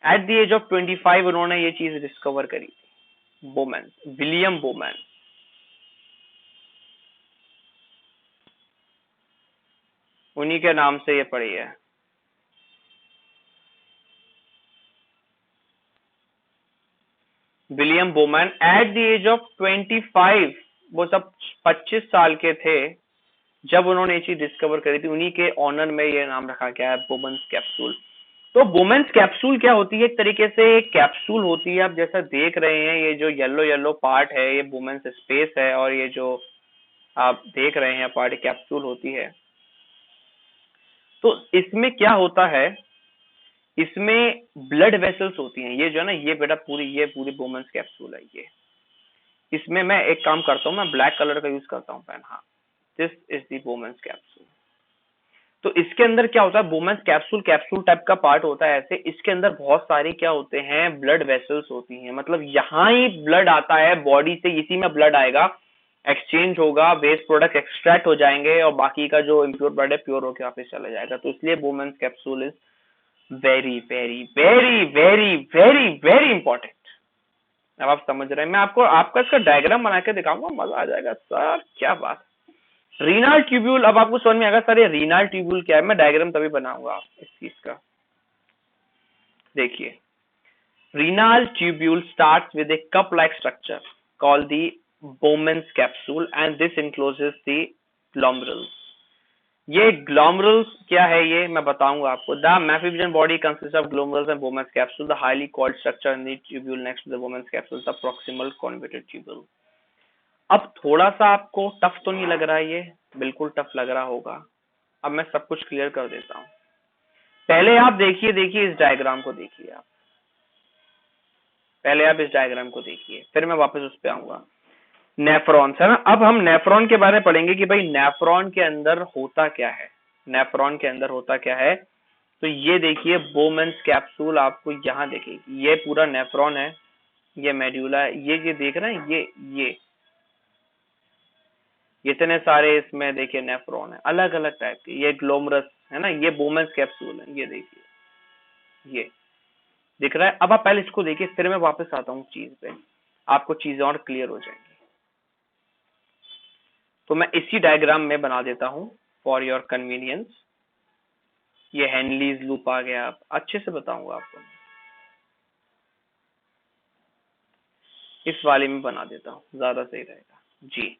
At the age of 25 उन्होंने ये चीज डिस्कवर करी थी, बोमैन, विलियम बोमैन। उन्हीं के नाम से ये पड़ी है। William Bowman at the age of 25, वो सब 25 साल के थे जब उन्होंने ये चीज डिस्कवर करी थी, उन्हीं के ऑनर में ये नाम रखा गया है बोमैन्स कैप्सूल। तो बोमेंस कैप्सूल क्या होती है? एक तरीके से कैप्सूल होती है। आप जैसा देख रहे हैं ये जो येलो येलो पार्ट है ये बोमेंस स्पेस है, और ये जो आप देख रहे हैं पार्ट कैप्सूल होती है। तो इसमें क्या होता है, इसमें ब्लड वेसल्स होती हैं। ये जो है ना, ये बेटा ये पूरी बोमेंस कैप्सूल है ये। इसमें मैं एक काम करता हूँ, मैं ब्लैक कलर का यूज करता हूँ पेन। हाँ, दिस इज दी बोमेंस कैप्सूल। तो इसके अंदर क्या होता है, बोमेंस कैप्सूल कैप्सूल टाइप का पार्ट होता है ऐसे। इसके अंदर बहुत सारी क्या होते हैं, ब्लड वेसल्स होती हैं। मतलब यहाँ ही ब्लड आता है बॉडी से, इसी में ब्लड आएगा, एक्सचेंज होगा, वेस्ट प्रोडक्ट एक्सट्रैक्ट हो जाएंगे, और बाकी का जो इम्प्योर ब्लड है प्योर होकर वापस चला जाएगा। तो इसलिए बोमेंस capsule is very very very very very very important. अब आप समझ रहे हैं। मैं आपको आपका इसका डायग्राम बना के दिखाऊंगा, मजा आ जाएगा सर, क्या बात। रीनल ट्यूब्यूल, अब आपको समझ में आएगा सर ये रीनल ट्यूब्यूल क्या है। मैं डायग्राम तभी बनाऊंगा इस चीज का। देखिए, renal tubule starts with a cup like structure called the Bowman's capsule and this encloses the glomerulus. ये ग्लोमेरुल्स क्या है ये मैं बताऊंगा आपको। The Malpighian body consist of glomerulus and Bowman's capsule, the highly coiled structure in the tubule next to the Bowman's capsule, the proximal convoluted tubule. अब थोड़ा सा आपको टफ तो नहीं लग रहा है? ये बिल्कुल टफ लग रहा होगा। अब मैं सब कुछ क्लियर कर देता हूँ। पहले आप देखिए इस डायग्राम को देखिए आप। पहले आप इस डायग्राम को देखिए, फिर मैं वापस उस पे आऊंगा। नेफ्रॉन्स है ना। अब हम नेफ्रॉन के बारे में पढ़ेंगे कि भाई नेफ्रॉन के अंदर होता क्या है। नेफ्रॉन के अंदर होता क्या है, तो ये देखिए बोमेंस कैप्सूल आपको यहाँ देखेगी। ये पूरा नेफ्रॉन है, ये मेड्यूला है, ये देख रहे हैं, ये इतने सारे इसमें देखिए नेफ्रॉन है अलग अलग टाइप के। ये ग्लोमरस है ना, ये बोमेंस कैप्सूल है, ये देखिए ये दिख रहा है। अब आप पहले इसको देखिए, फिर मैं वापस आता हूँ चीज पे, आपको चीजें और क्लियर हो जाएंगी। तो मैं इसी डायग्राम में बना देता हूँ फॉर योर कन्वीनियंस। ये हेनलीज लूप आ गया, आप अच्छे से बताऊंगा आपको। इस वाले में बना देता हूँ, ज्यादा सही रहेगा जी।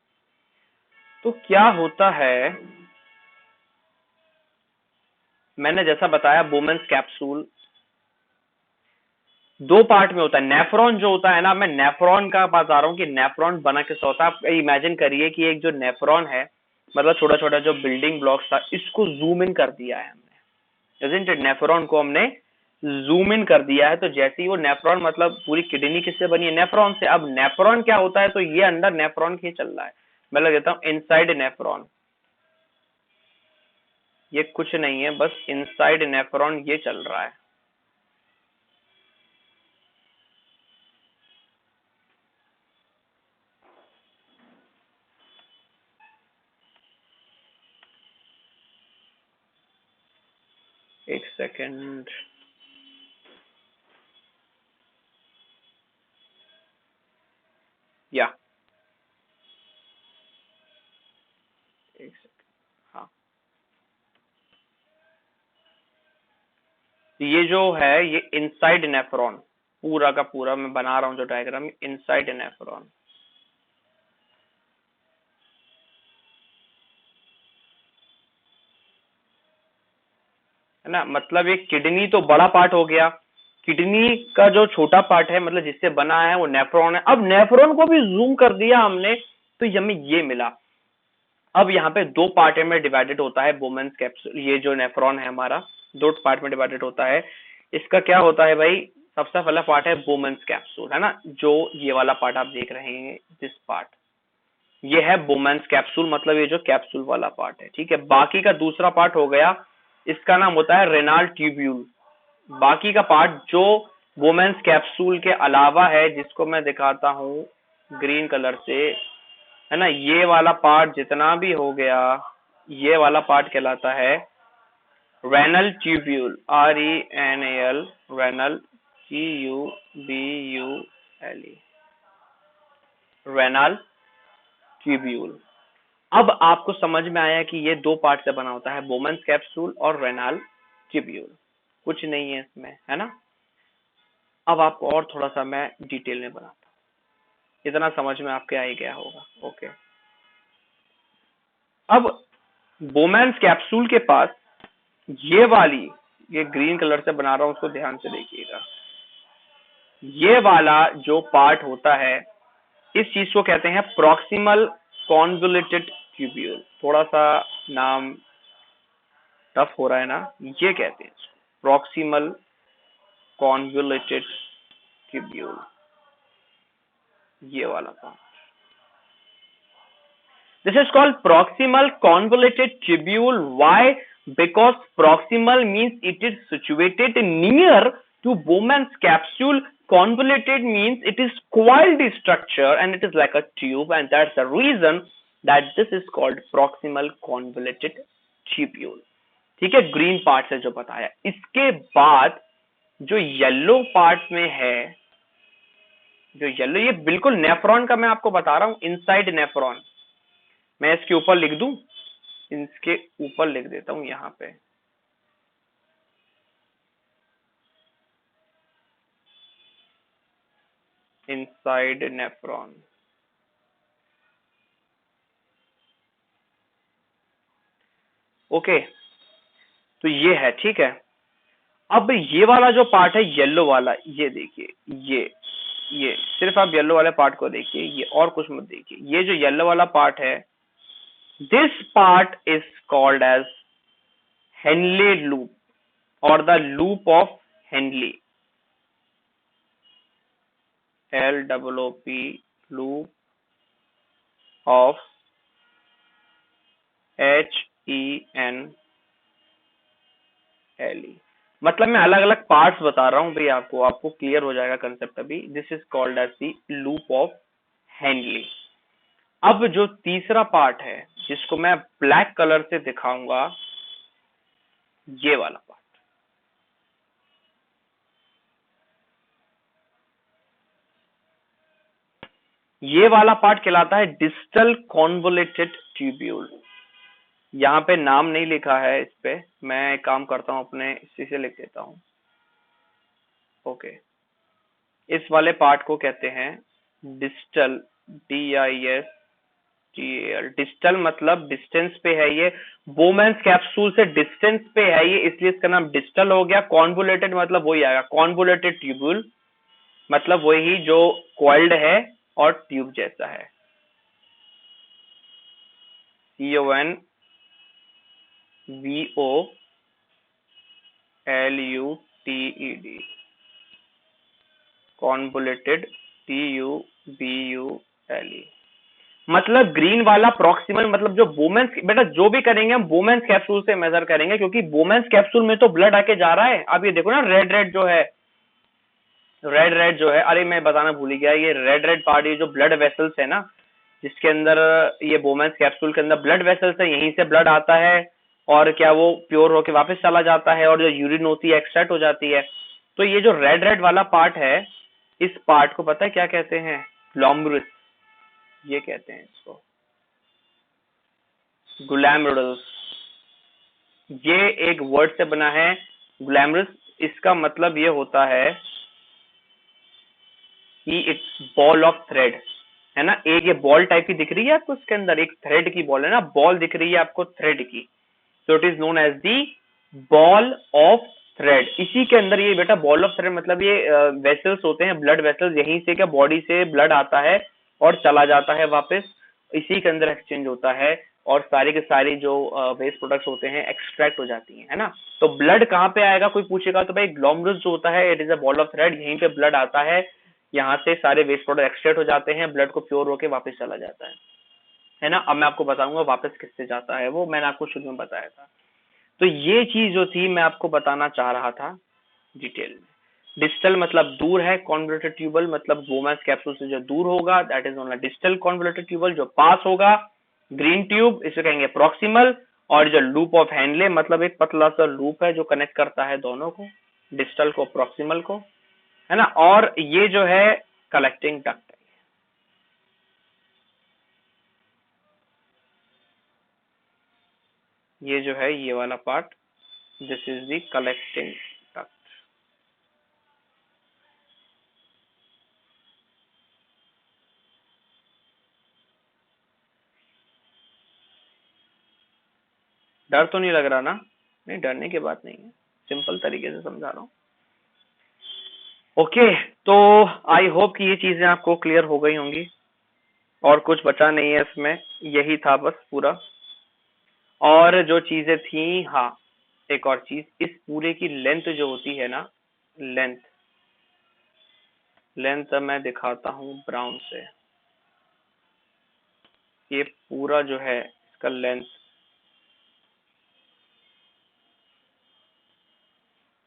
तो क्या होता है, मैंने जैसा बताया बोमेंस कैप्सूल दो पार्ट में होता है। नेफ्रॉन जो होता है ना, मैं नेफ्रॉन का बता रहा हूँ कि नेफ्रॉन बना कैसे होता है। आप इमेजिन करिए कि एक जो नेफ्रॉन है, मतलब छोटा छोटा जो बिल्डिंग ब्लॉक्स था, इसको जूम इन कर दिया है हमने। isn't it? नेफ्रॉन को हमने जूम इन कर दिया है। तो जैसे ही वो नेफ्रॉन, मतलब पूरी किडनी किससे बनी है, नेफ्रॉन से। अब नेफ्रॉन क्या होता है, तो ये अंदर नेफ्रॉन के चल रहा है। मैं लग देता हूँ इनसाइड नेफ्रॉन। ये कुछ नहीं है, बस इनसाइड नेफ्रॉन ये चल रहा है। एक सेकेंड, या एक सेकेंड, हाँ। ये जो है ये इनसाइड नेफ्रॉन, पूरा का पूरा मैं बना रहा हूं जो डायग्राम, इनसाइड नेफ्रॉन है ना। मतलब ये किडनी तो बड़ा पार्ट हो गया, किडनी का जो छोटा पार्ट है, मतलब जिससे बना है वो नेफ्रॉन है। अब नेफ्रॉन को भी जूम कर दिया हमने, तो हमें ये मिला। अब यहाँ पे दो पार्ट में डिवाइडेड होता है बोमेंस कैप्सूल। ये जो नेफ्रॉन है हमारा दो पार्ट में डिवाइडेड होता है। इसका क्या होता है भाई, सबसे पहला पार्ट है बोमेंस कैप्सूल है ना, जो ये वाला पार्ट आप देख रहे हैं, दिस पार्ट, ये है बोमेंस कैप्सूल, मतलब ये जो कैप्सूल वाला पार्ट है। ठीक है, बाकी का दूसरा पार्ट हो गया, इसका नाम होता है रेनाल ट्यूब्यूल। बाकी का पार्ट जो बोमेंस कैप्सूल के अलावा है, जिसको मैं दिखाता हूँ ग्रीन कलर से, है ना, ये वाला पार्ट जितना भी हो गया, ये वाला पार्ट कहलाता है renal tubule. RENAL, renal, TUBULE, renal tubule. अब आपको समझ में आया कि ये दो पार्ट से बना होता है, बोमेंस कैप्सूल और रेनल ट्यूब्यूल। कुछ नहीं है इसमें, है ना। अब आपको और थोड़ा सा मैं डिटेल में बनाता हूँ, इतना समझ में आपके आ ही गया होगा। ओके, अब बोमेंस कैप्सूल के पास ये वाली ये ग्रीन कलर से बना रहा हूँ, उसको ध्यान से देखिएगा। ये वाला जो पार्ट होता है इस चीज को कहते हैं प्रॉक्सिमल कॉन्वोल्यूटेड ट्यूब्यूल। थोड़ा सा नाम टफ हो रहा है ना, ये कहते हैं प्रॉक्सिमल कॉन्वोल्यूटेड ट्यूब्यूल, ये वाला part. This is called proximal convoluted tubule. Why? Because proximal means it is situated near to Bowman's capsule. Convoluted means it is coiled structure and it is like a tube, and that's the reason that this is called proximal convoluted tubule. ठीक है, ग्रीन पार्ट से जो बताया। इसके बाद जो येलो पार्ट में है, जो येलो, ये बिल्कुल नेफ्रॉन का मैं आपको बता रहा हूं, इनसाइड नेफ्रॉन। मैं इसके ऊपर लिख दूं, इसके ऊपर लिख देता हूं यहां पे, इनसाइड नेफ्रॉन। ओके, तो ये है, ठीक है। अब ये वाला जो पार्ट है येलो वाला, ये देखिए, ये सिर्फ आप येलो वाले पार्ट को देखिए, ये और कुछ मत देखिए। ये जो येलो वाला पार्ट है, this part is called as Henle loop और the loop of Henle, LOOP, loop of HENLE। मतलब मैं अलग अलग पार्ट्स बता रहा हूं भाई, आपको क्लियर हो जाएगा कंसेप्ट अभी। This is called as the loop of Henle. अब जो तीसरा पार्ट है जिसको मैं ब्लैक कलर से दिखाऊंगा, ये वाला पार्ट, ये वाला पार्ट कहलाता है डिस्टल कॉन्वोल्यूटेड ट्यूब्यूल। यहाँ पे नाम नहीं लिखा है इस पे, मैं एक काम करता हूँ, अपने इसी से लिख देता हूँ। ओके, इस वाले पार्ट को कहते हैं डिस्टल, DISTAL। डिस्टल मतलब डिस्टेंस पे है, ये बोमैन्स कैप्सूल से डिस्टेंस पे है ये, इसलिए इसका नाम डिस्टल हो गया। कॉन्वोल्यूटेड मतलब वही आएगा, कॉन्वोल्यूटेड ट्यूब्यूल मतलब वही जो कॉइल्ड है और ट्यूब जैसा है। CONVOLUTED, convoluted, TUBULE। मतलब ग्रीन वाला प्रॉक्सिमल मतलब जो बोमेंस, बेटा जो भी करेंगे हम बोमेंस कैप्सूल से मेजर करेंगे, क्योंकि बोमेंस कैप्सूल में तो ब्लड आके जा रहा है। अब ये देखो ना, रेड रेड जो है, अरे मैं बताना भूल ही गया, ये रेड पार्ट, ये जो ब्लड वेसल्स है ना, जिसके अंदर ये बोमेंस कैप्सूल के अंदर ब्लड वेसल्स है, यहीं से ब्लड आता है और क्या वो प्योर होके वापस चला जाता है, और जो यूरिन होती है एक्सट्रैक्ट हो जाती है। तो ये जो रेड वाला पार्ट है, इस पार्ट को पता है क्या कहते हैं? ग्लोमेरुलस, ये कहते हैं इसको, ग्लैमरुलस। ये एक वर्ड से बना है ग्लैमरस। इसका मतलब ये होता है कि इट्स बॉल ऑफ थ्रेड, है ना। एक ये बॉल टाइप की दिख रही है आपको, इसके अंदर एक थ्रेड की बॉल है ना, बॉल दिख रही है आपको थ्रेड की, so it is known as the ball of thread. इसी के अंदर ये बेटा बॉल ऑफ थ्रेड मतलब ये वेसल्स होते हैं, ब्लड वेसल्स, यहीं से क्या बॉडी से ब्लड आता है और चला जाता है वापस, इसी के अंदर एक्सचेंज होता है, और सारी के सारी जो वेस्ट प्रोडक्ट्स होते हैं एक्सट्रैक्ट हो जाती हैं, है ना। तो ब्लड कहाँ पे आएगा कोई पूछेगा, तो भाई ग्लोमेरुलस जो होता है, it is a ball of thread, यहीं पे ब्लड आता है, यहाँ से सारे वेस्ट प्रोडक्ट एक्सट्रैक्ट हो जाते हैं, ब्लड को प्योर होके वापस चला जाता है ना। अब मैं आपको बताऊंगा वापस किससे जाता है, वो मैंने आपको शुरू में बताया था। तो ये चीज जो थी मैं आपको बताना चाह रहा था डिटेल में। डिस्टल मतलब दूर है, कॉन्वोल्यूटेड ट्यूबल मतलब बोमेंस कैप्सूल से जो दूर होगा, that is only distal convoluted tubule. जो पास होगा, ग्रीन ट्यूब, इसे कहेंगे प्रॉक्सिमल। और जो लूप ऑफ हेनले मतलब एक पतला सा लूप है जो कनेक्ट करता है दोनों को, डिस्टल को प्रॉक्सिमल को, है ना। और ये जो है कलेक्टिंग डक्ट है, ये जो है ये वाला part, this is the collecting duct. डर तो नहीं लग रहा ना? नहीं, डरने की बात नहीं है। सिंपल तरीके से समझा रहा हूँ। ओके, तो आई होप कि ये चीजें आपको क्लियर हो गई होंगी और कुछ बचा नहीं है इसमें, यही था बस पूरा। और जो चीजें थी, हाँ एक और चीज, इस पूरे की लेंथ जो होती है ना, लेंथ लेंथ मैं दिखाता हूँ ब्राउन से। ये पूरा जो है इसका लेंथ,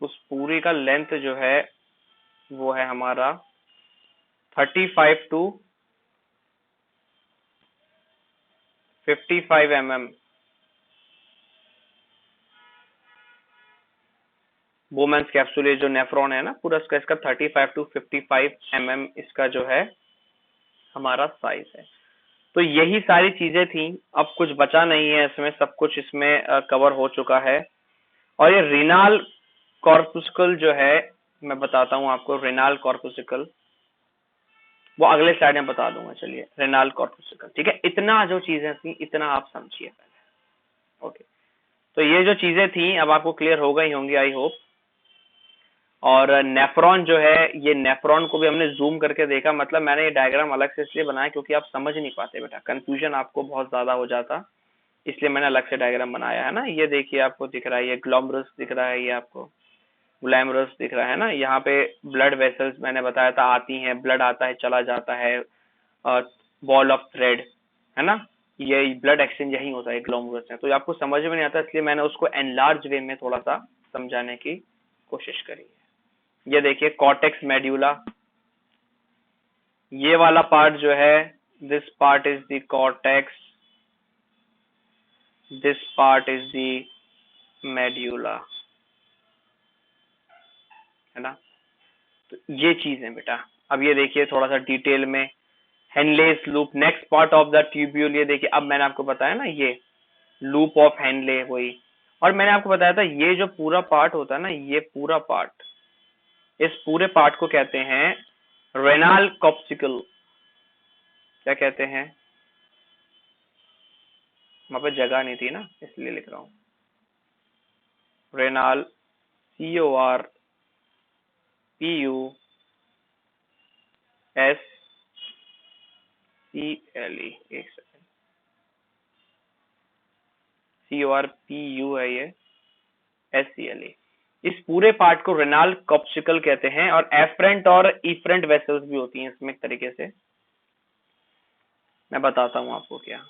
उस पूरी का लेंथ जो है वो है हमारा 35 to 55 mm। बोमेंस कैप्सूल, ये जो नेफ्रॉन है ना पूरा इसका 35 to 55 mm इसका जो है हमारा साइज है। तो यही सारी चीजें थी, अब कुछ बचा नहीं है इसमें, सब कुछ इसमें कवर हो चुका है। और ये रिनाल कॉर्पुस्कल जो है, मैं बताता हूँ आपको रिनाल कॉर्पुस्कल, वो अगले स्लाइड में बता दूंगा। चलिए, रेनाल कॉर्पुस्कल, ठीक है। इतना जो चीजें थी इतना आप समझिए पहले। ओके, तो ये जो चीजें थी अब आपको क्लियर हो गई होंगी आई होप। और नेफ्रॉन जो है, ये नेफ्रॉन को भी हमने जूम करके देखा, मतलब मैंने ये डायग्राम अलग से इसलिए बनाया क्योंकि आप समझ नहीं पाते बेटा, कंफ्यूजन आपको बहुत ज्यादा हो जाता, इसलिए मैंने अलग से डायग्राम बनाया है ना। ये देखिए आपको दिख रहा है, ये ग्लोमरस दिख रहा है, ये आपको ग्लैमरस दिख रहा है ना। यहाँ पे ब्लड वेसल्स मैंने बताया था आती हैं, ब्लड आता है चला जाता है, बॉल ऑफ थ्रेड है ना, ये ब्लड एक्सचेंज यही होता है ग्लोमरस में। तो ये आपको समझ में नहीं आता, इसलिए मैंने उसको एनलार्ज वे में थोड़ा सा समझाने की कोशिश करी है। ये देखिए कॉर्टेक्स मेड्यूला, ये वाला पार्ट जो है, this part is the cortex, this part is the medulla, है ना। तो ये चीज है बेटा। अब ये देखिए थोड़ा सा डिटेल में, Henle's loop, next part of the tubule, ये देखिए अब मैंने आपको बताया ना ये लूप ऑफ हेनले वही। और मैंने आपको बताया था ये जो पूरा पार्ट होता है ना, ये पूरा पार्ट, इस पूरे पार्ट को कहते हैं रेनाल कॉर्पुस्कल। क्या कहते हैं, वहां पे जगह नहीं थी ना इसलिए लिख रहा हूं, रेनाल, CORPUSCLE, एक सेकंड, CORPU है ये, SCLE। इस पूरे पार्ट को रेनाल कॉर्पुस्कल कहते हैं। और एफरेंट और इफरेंट वेसल्स भी होती हैं इसमें एक तरीके से, मैं बताता हूं आपको क्या।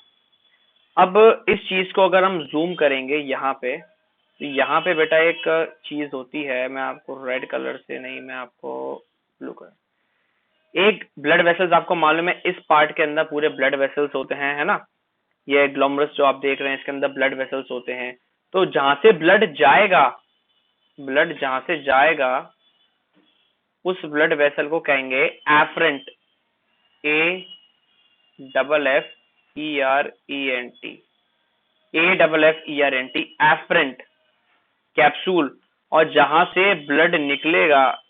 अब इस चीज को अगर हम जूम करेंगे यहाँ पे, तो यहाँ पे बेटा एक चीज होती है, मैं आपको रेड कलर से नहीं, मैं आपको ब्लू कलर, एक ब्लड वेसल्स आपको मालूम है इस पार्ट के अंदर पूरे ब्लड वेसल्स होते हैं, है ना। ये ग्लोमरस जो आप देख रहे हैं इसके अंदर ब्लड वेसल्स होते हैं। तो जहां से ब्लड जाएगा, ब्लड जहां से जाएगा उस ब्लड वेसल को कहेंगे एफरेंट, AFFERENT, एफरेंट कैप्सूल। और जहां से ब्लड निकलेगा,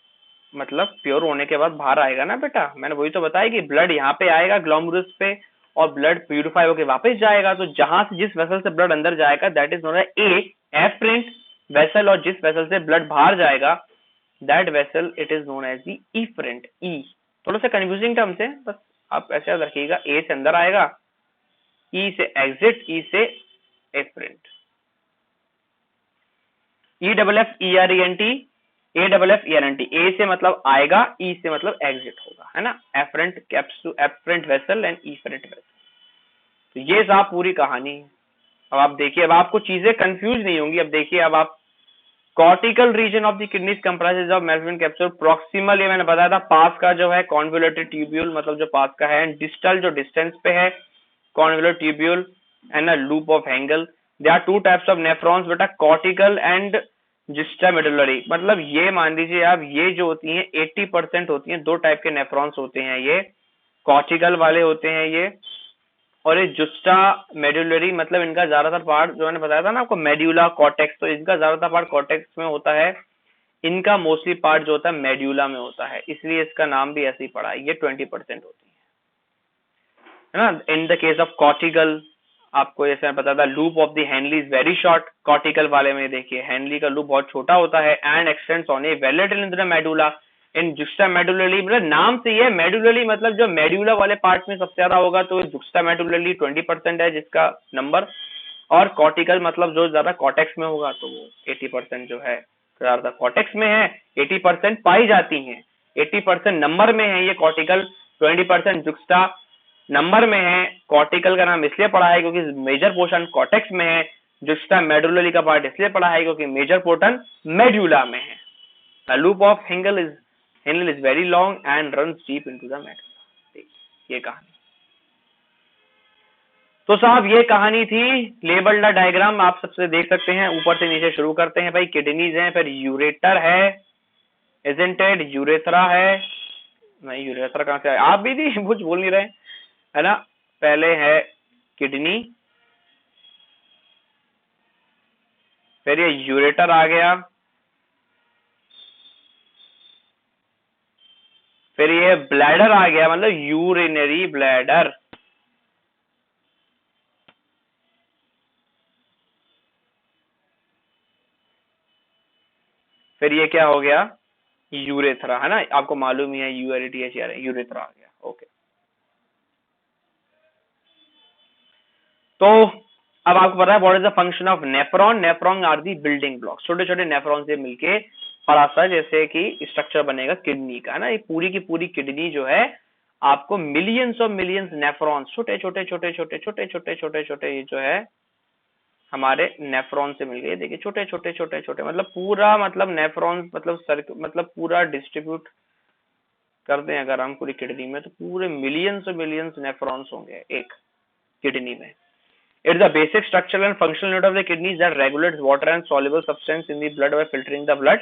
मतलब प्योर होने के बाद बाहर आएगा ना बेटा, मैंने वही तो बताया कि ब्लड यहाँ पे आएगा ग्लोमरुलस पे और ब्लड प्यूरिफाई होकर वापस जाएगा। तो जहां से जिस वेसल से ब्लड अंदर जाएगा that is known as afferent vessel, और जिस वेसल से ब्लड बाहर जाएगा that vessel it is known as the efferent. ई थोड़ा सा कंफ्यूजिंग टर्म से, बस आप ऐसे याद रखिएगा, ए से अंदर आएगा, ई से एग्जिट, ई से एफरेंट, EFFERENT, AFFERENT। ए से मतलब आएगा, ई से मतलब एग्जिट होगा, है ना। Afferent capsule, afferent vessel and efferent vessel. तो ये साहब पूरी कहानी है। अब आप देखिए, अब आपको चीजें कंफ्यूज नहीं होंगी। अब देखिए, अब आप cortical region of the kidneys comprises of Melvin capsule, proximal, ये मैंने बताया था, पास का जो है कॉन्वोल्यूटेड ट्यूब्यूल, मतलब जो पास का है, डिस्टल जो डिस्टेंस पे है convoluted tubule and a loop of Henle. There are two types of nephrons बेटा, कॉर्टिकल एंड जिस्टा मेडुलरी। मतलब ये मान लीजिए आप, ये जो होती हैं 80% होती हैं, दो टाइप के नेफ्रॉन्स होते हैं, ये कॉर्टिकल वाले होते हैं ये, और ये जुस्टा मेडुलरी, मतलब इनका ज्यादातर पार्ट जो मैंने बताया था ना आपको, मेड्यूला कॉर्टेक्स, तो इनका ज्यादातर पार्ट कॉर्टेक्स में होता है, इनका मोस्टली पार्ट जो होता है मेड्यूला में होता है, इसलिए इसका नाम भी ऐसे ही पड़ा है। ये 20% होती है ना in the case of cortical. आपको जैसे मैं पता था, loop of the Henley is very short, cortical वाले में देखिए हेनली का लूप बहुत छोटा होता है, and extends on a little in the medulla in juxta medullary, मतलब नाम से ये मेडुलरी मतलब जो मेडुला वाले पार्ट में सबसे ज्यादा होगा, तो जुक्स्टा मेडुलरी 20% है जिसका नंबर, और कॉर्टिकल मतलब जो ज्यादा कॉटेक्स में होगा तो वो 80% जो है ज्यादा कॉटेक्स में है, 80% पाई जाती हैं, 80% नंबर में है ये कॉर्टिकल, 20% जुक्स्टा नंबर में है। कॉर्टिकल का नाम इसलिए पड़ा है क्योंकि मेजर पोर्शन कॉर्टेक्स में है, जुक्स्टा मेडुलरी का पार्ट इसलिए पड़ा है क्योंकि मेजर पोर्शन मेडुला में है। The loop of Henle is very long and runs deep into the medulla। ये कहानी, तो साहब ये कहानी थी। लेबल्ड डायग्राम आप सबसे देख सकते हैं, ऊपर से नीचे शुरू करते हैं भाई। किडनीज हैं, फिर यूरेटर है, इजंटेड, यूरेथ्रा है, नहीं यूरेथ्रा कहां से आया, आप भी थी कुछ बोल नहीं रहे है ना। पहले है किडनी, फिर ये यूरेटर आ गया, फिर ये ब्लैडर आ गया, मतलब यूरिनरी ब्लैडर, फिर ये क्या हो गया, यूरेथ्रा, है ना, आपको मालूम ही है, यूआरटीएच यूरेथ्रा आ गया। ओके, तो अब आपको पता है what is the function of nephron. Nephron are the building block, छोटे छोटे नेफ्रॉन से मिलके बड़ा सा जैसे कि स्ट्रक्चर बनेगा किडनी का, है ना। ये पूरी की पूरी किडनी जो है आपको मिलियंस ऑफ मिलियंस नेफ्रॉन, छोटे छोटे छोटे छोटे छोटे छोटे छोटे छोटे ये जो है हमारे नेफ्रॉन से मिल गए। देखिए छोटे छोटे छोटे छोटे, मतलब पूरा, मतलब नेफ्रॉन मतलब पूरा डिस्ट्रीब्यूट करते हैं अगर हम पूरी किडनी में, तो पूरे मिलियंस और मिलियंस नेफ्रॉन्स होंगे एक किडनी में। It's the basic structural and functional unit of the kidneys that regulates water and soluble substance in the blood by filtering the blood,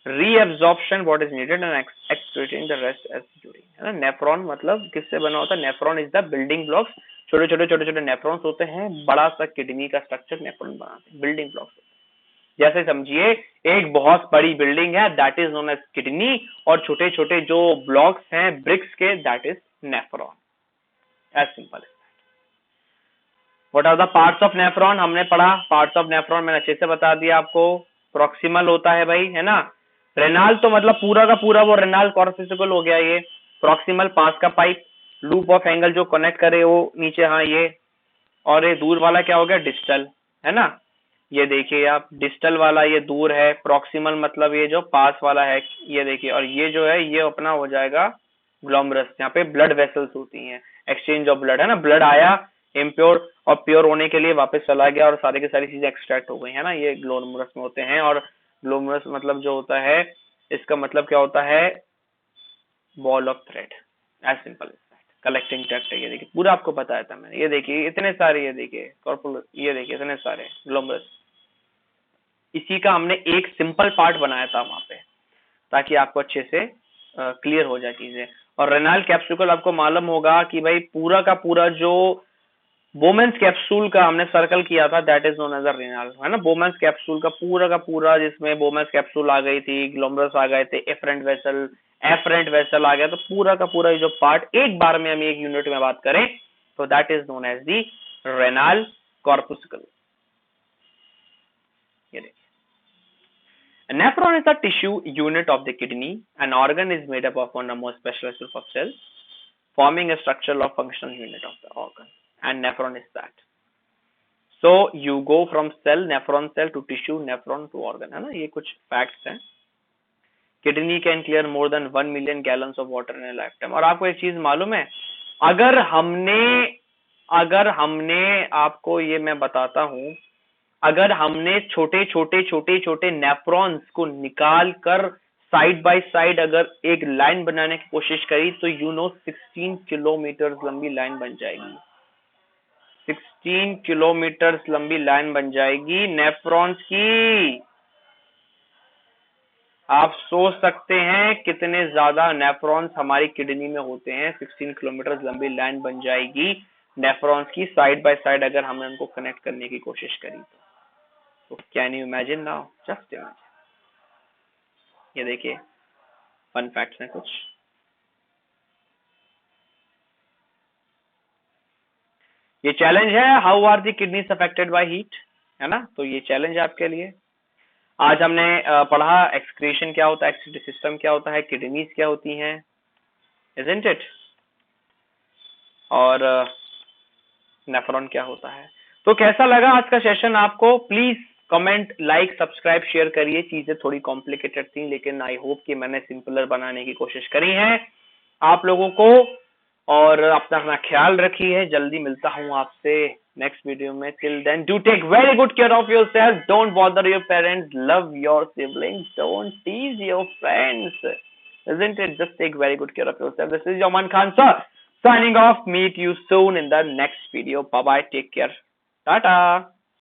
reabsorption what is needed and excreting the rest as urine, है ना। नेफ्रॉन मतलब किससे बना होता है, nephron is the building blocks, छोटे छोटे छोटे छोटे नेफ्रॉन्स होते हैं, बड़ा सा किडनी का स्ट्रक्चर नेफ्रॉन बनाते हैं, बिल्डिंग ब्लॉक्स। जैसे समझिए एक बहुत बड़ी बिल्डिंग है, that is known as kidney, और छोटे छोटे जो ब्लॉक्स हैं ब्रिक्स के, that is nephron, as simple. What are the parts of nephron, हमने पढ़ा पार्ट्स ऑफ नेफ्रॉन, मैंने अच्छे से बता दिया आपको। प्रॉक्सिमल होता है भाई, है ना। रेनाल तो मतलब पूरा का पूरा वो रेनाल कॉर्पस्कुल हो गया ये। प्रॉक्सिमल पास का पाइप, लूप ऑफ एंगल जो कनेक्ट करे वो नीचे, हाँ ये। और ये दूर वाला क्या हो गया, डिस्टल, है ना। ये देखिए आप, डिस्टल वाला ये दूर है, प्रॉक्सिमल मतलब ये जो पास वाला है, ये देखिए। और ये जो है ये अपना हो जाएगा ग्लोमरस, यहाँ पे ब्लड वेसल्स होती हैं, एक्सचेंज ऑफ ब्लड, है ना। ब्लड आया इम्प्योर और प्योर होने के लिए वापस चला गया और सारी की सारी चीजें एक्सट्रैक्ट हो गई, है ना, ये ग्लोमरस में होते हैं। और ग्लोमरस मतलब जो होता है, इसका मतलब क्या होता है, ball of thread, as simple collecting tract है। ये देखिए पूरा आपको बताया था मैंने, ये देखिए इतने सारे, ये देखिए कॉर्पुलस, ये देखिए इतने सारे ग्लोमरस, इसी का हमने एक सिंपल पार्ट बनाया था वहां पे, ताकि आपको अच्छे से क्लियर हो जाए चीजें। और रेनाल कैप्सूल आपको मालूम होगा कि भाई पूरा का पूरा जो बोमेंस कैप्सूल का हमने सर्कल किया था, that is known as a renal, है ना। बोमेंस कैप्सूल का पूरा जिसमें बोमेंस कैप्सूल आ गई थी, ग्लोमरस आ गए थे, एफरेंट वेसल आ गया, तो पूरा का पूरा जो पार्ट एक बार में हम एक यूनिट में बात करें तो that is known as the renal corpuscle. ये देखिए, a nephron is the tissue unit of the kidney. An organ is made up of one or more specialized group of cells, forming a structural or functional unit of the organ. And nephron is that. So you go from nephron cell to tissue, nephron to organ, है ना। ये कुछ facts हैं। Kidney can clear more than 1 million gallons of water in a lifetime। और आपको एक चीज मालूम है, अगर हमने आपको ये मैं बताता हूं, अगर हमने छोटे छोटे छोटे छोटे नेफ्रॉन्स को निकाल कर साइड बाय साइड अगर एक लाइन बनाने की कोशिश करी, तो 16 किलोमीटर लंबी लाइन बन जाएगी, 16 किलोमीटर लंबी लाइन बन जाएगी नेफ्रॉन्स की। आप सोच सकते हैं कितने ज्यादा नेफ्रॉन्स हमारी किडनी में होते हैं, 16 किलोमीटर लंबी लाइन बन जाएगी नेफ्रॉन्स की, साइड बाय साइड अगर हमने उनको कनेक्ट करने की कोशिश करी तो can you imagine now, just imagine. ये देखिए फन फैक्ट्स हैं कुछ। ये चैलेंज है, how are the kidneys affected by heat, है ना। तो ये चैलेंज है आपके लिए। आज हमने पढ़ा एक्सक्रीशन क्या होता है, एक्सक्रीटरी सिस्टम क्या होता है, किडनीज क्या होती हैं, इजंट इट, और नेफ्रॉन क्या होता है। तो कैसा लगा आज का सेशन आपको? Please comment, like, subscribe, share करिए। चीजें थोड़ी कॉम्प्लिकेटेड थी, लेकिन आई होप कि मैंने सिंपलर बनाने की कोशिश करी है आप लोगों को। और अपना अपना ख्याल रखिए, जल्दी मिलता हूँ आपसे नेक्स्ट वीडियो में। Till then do take very good care of yourself, don't bother your parents, love your siblings, don't tease your friends, isn't it? Just take very good care of yourself. This is Yaman Khan sir signing off. Meet you soon in the next video. Bye bye, take care, tata.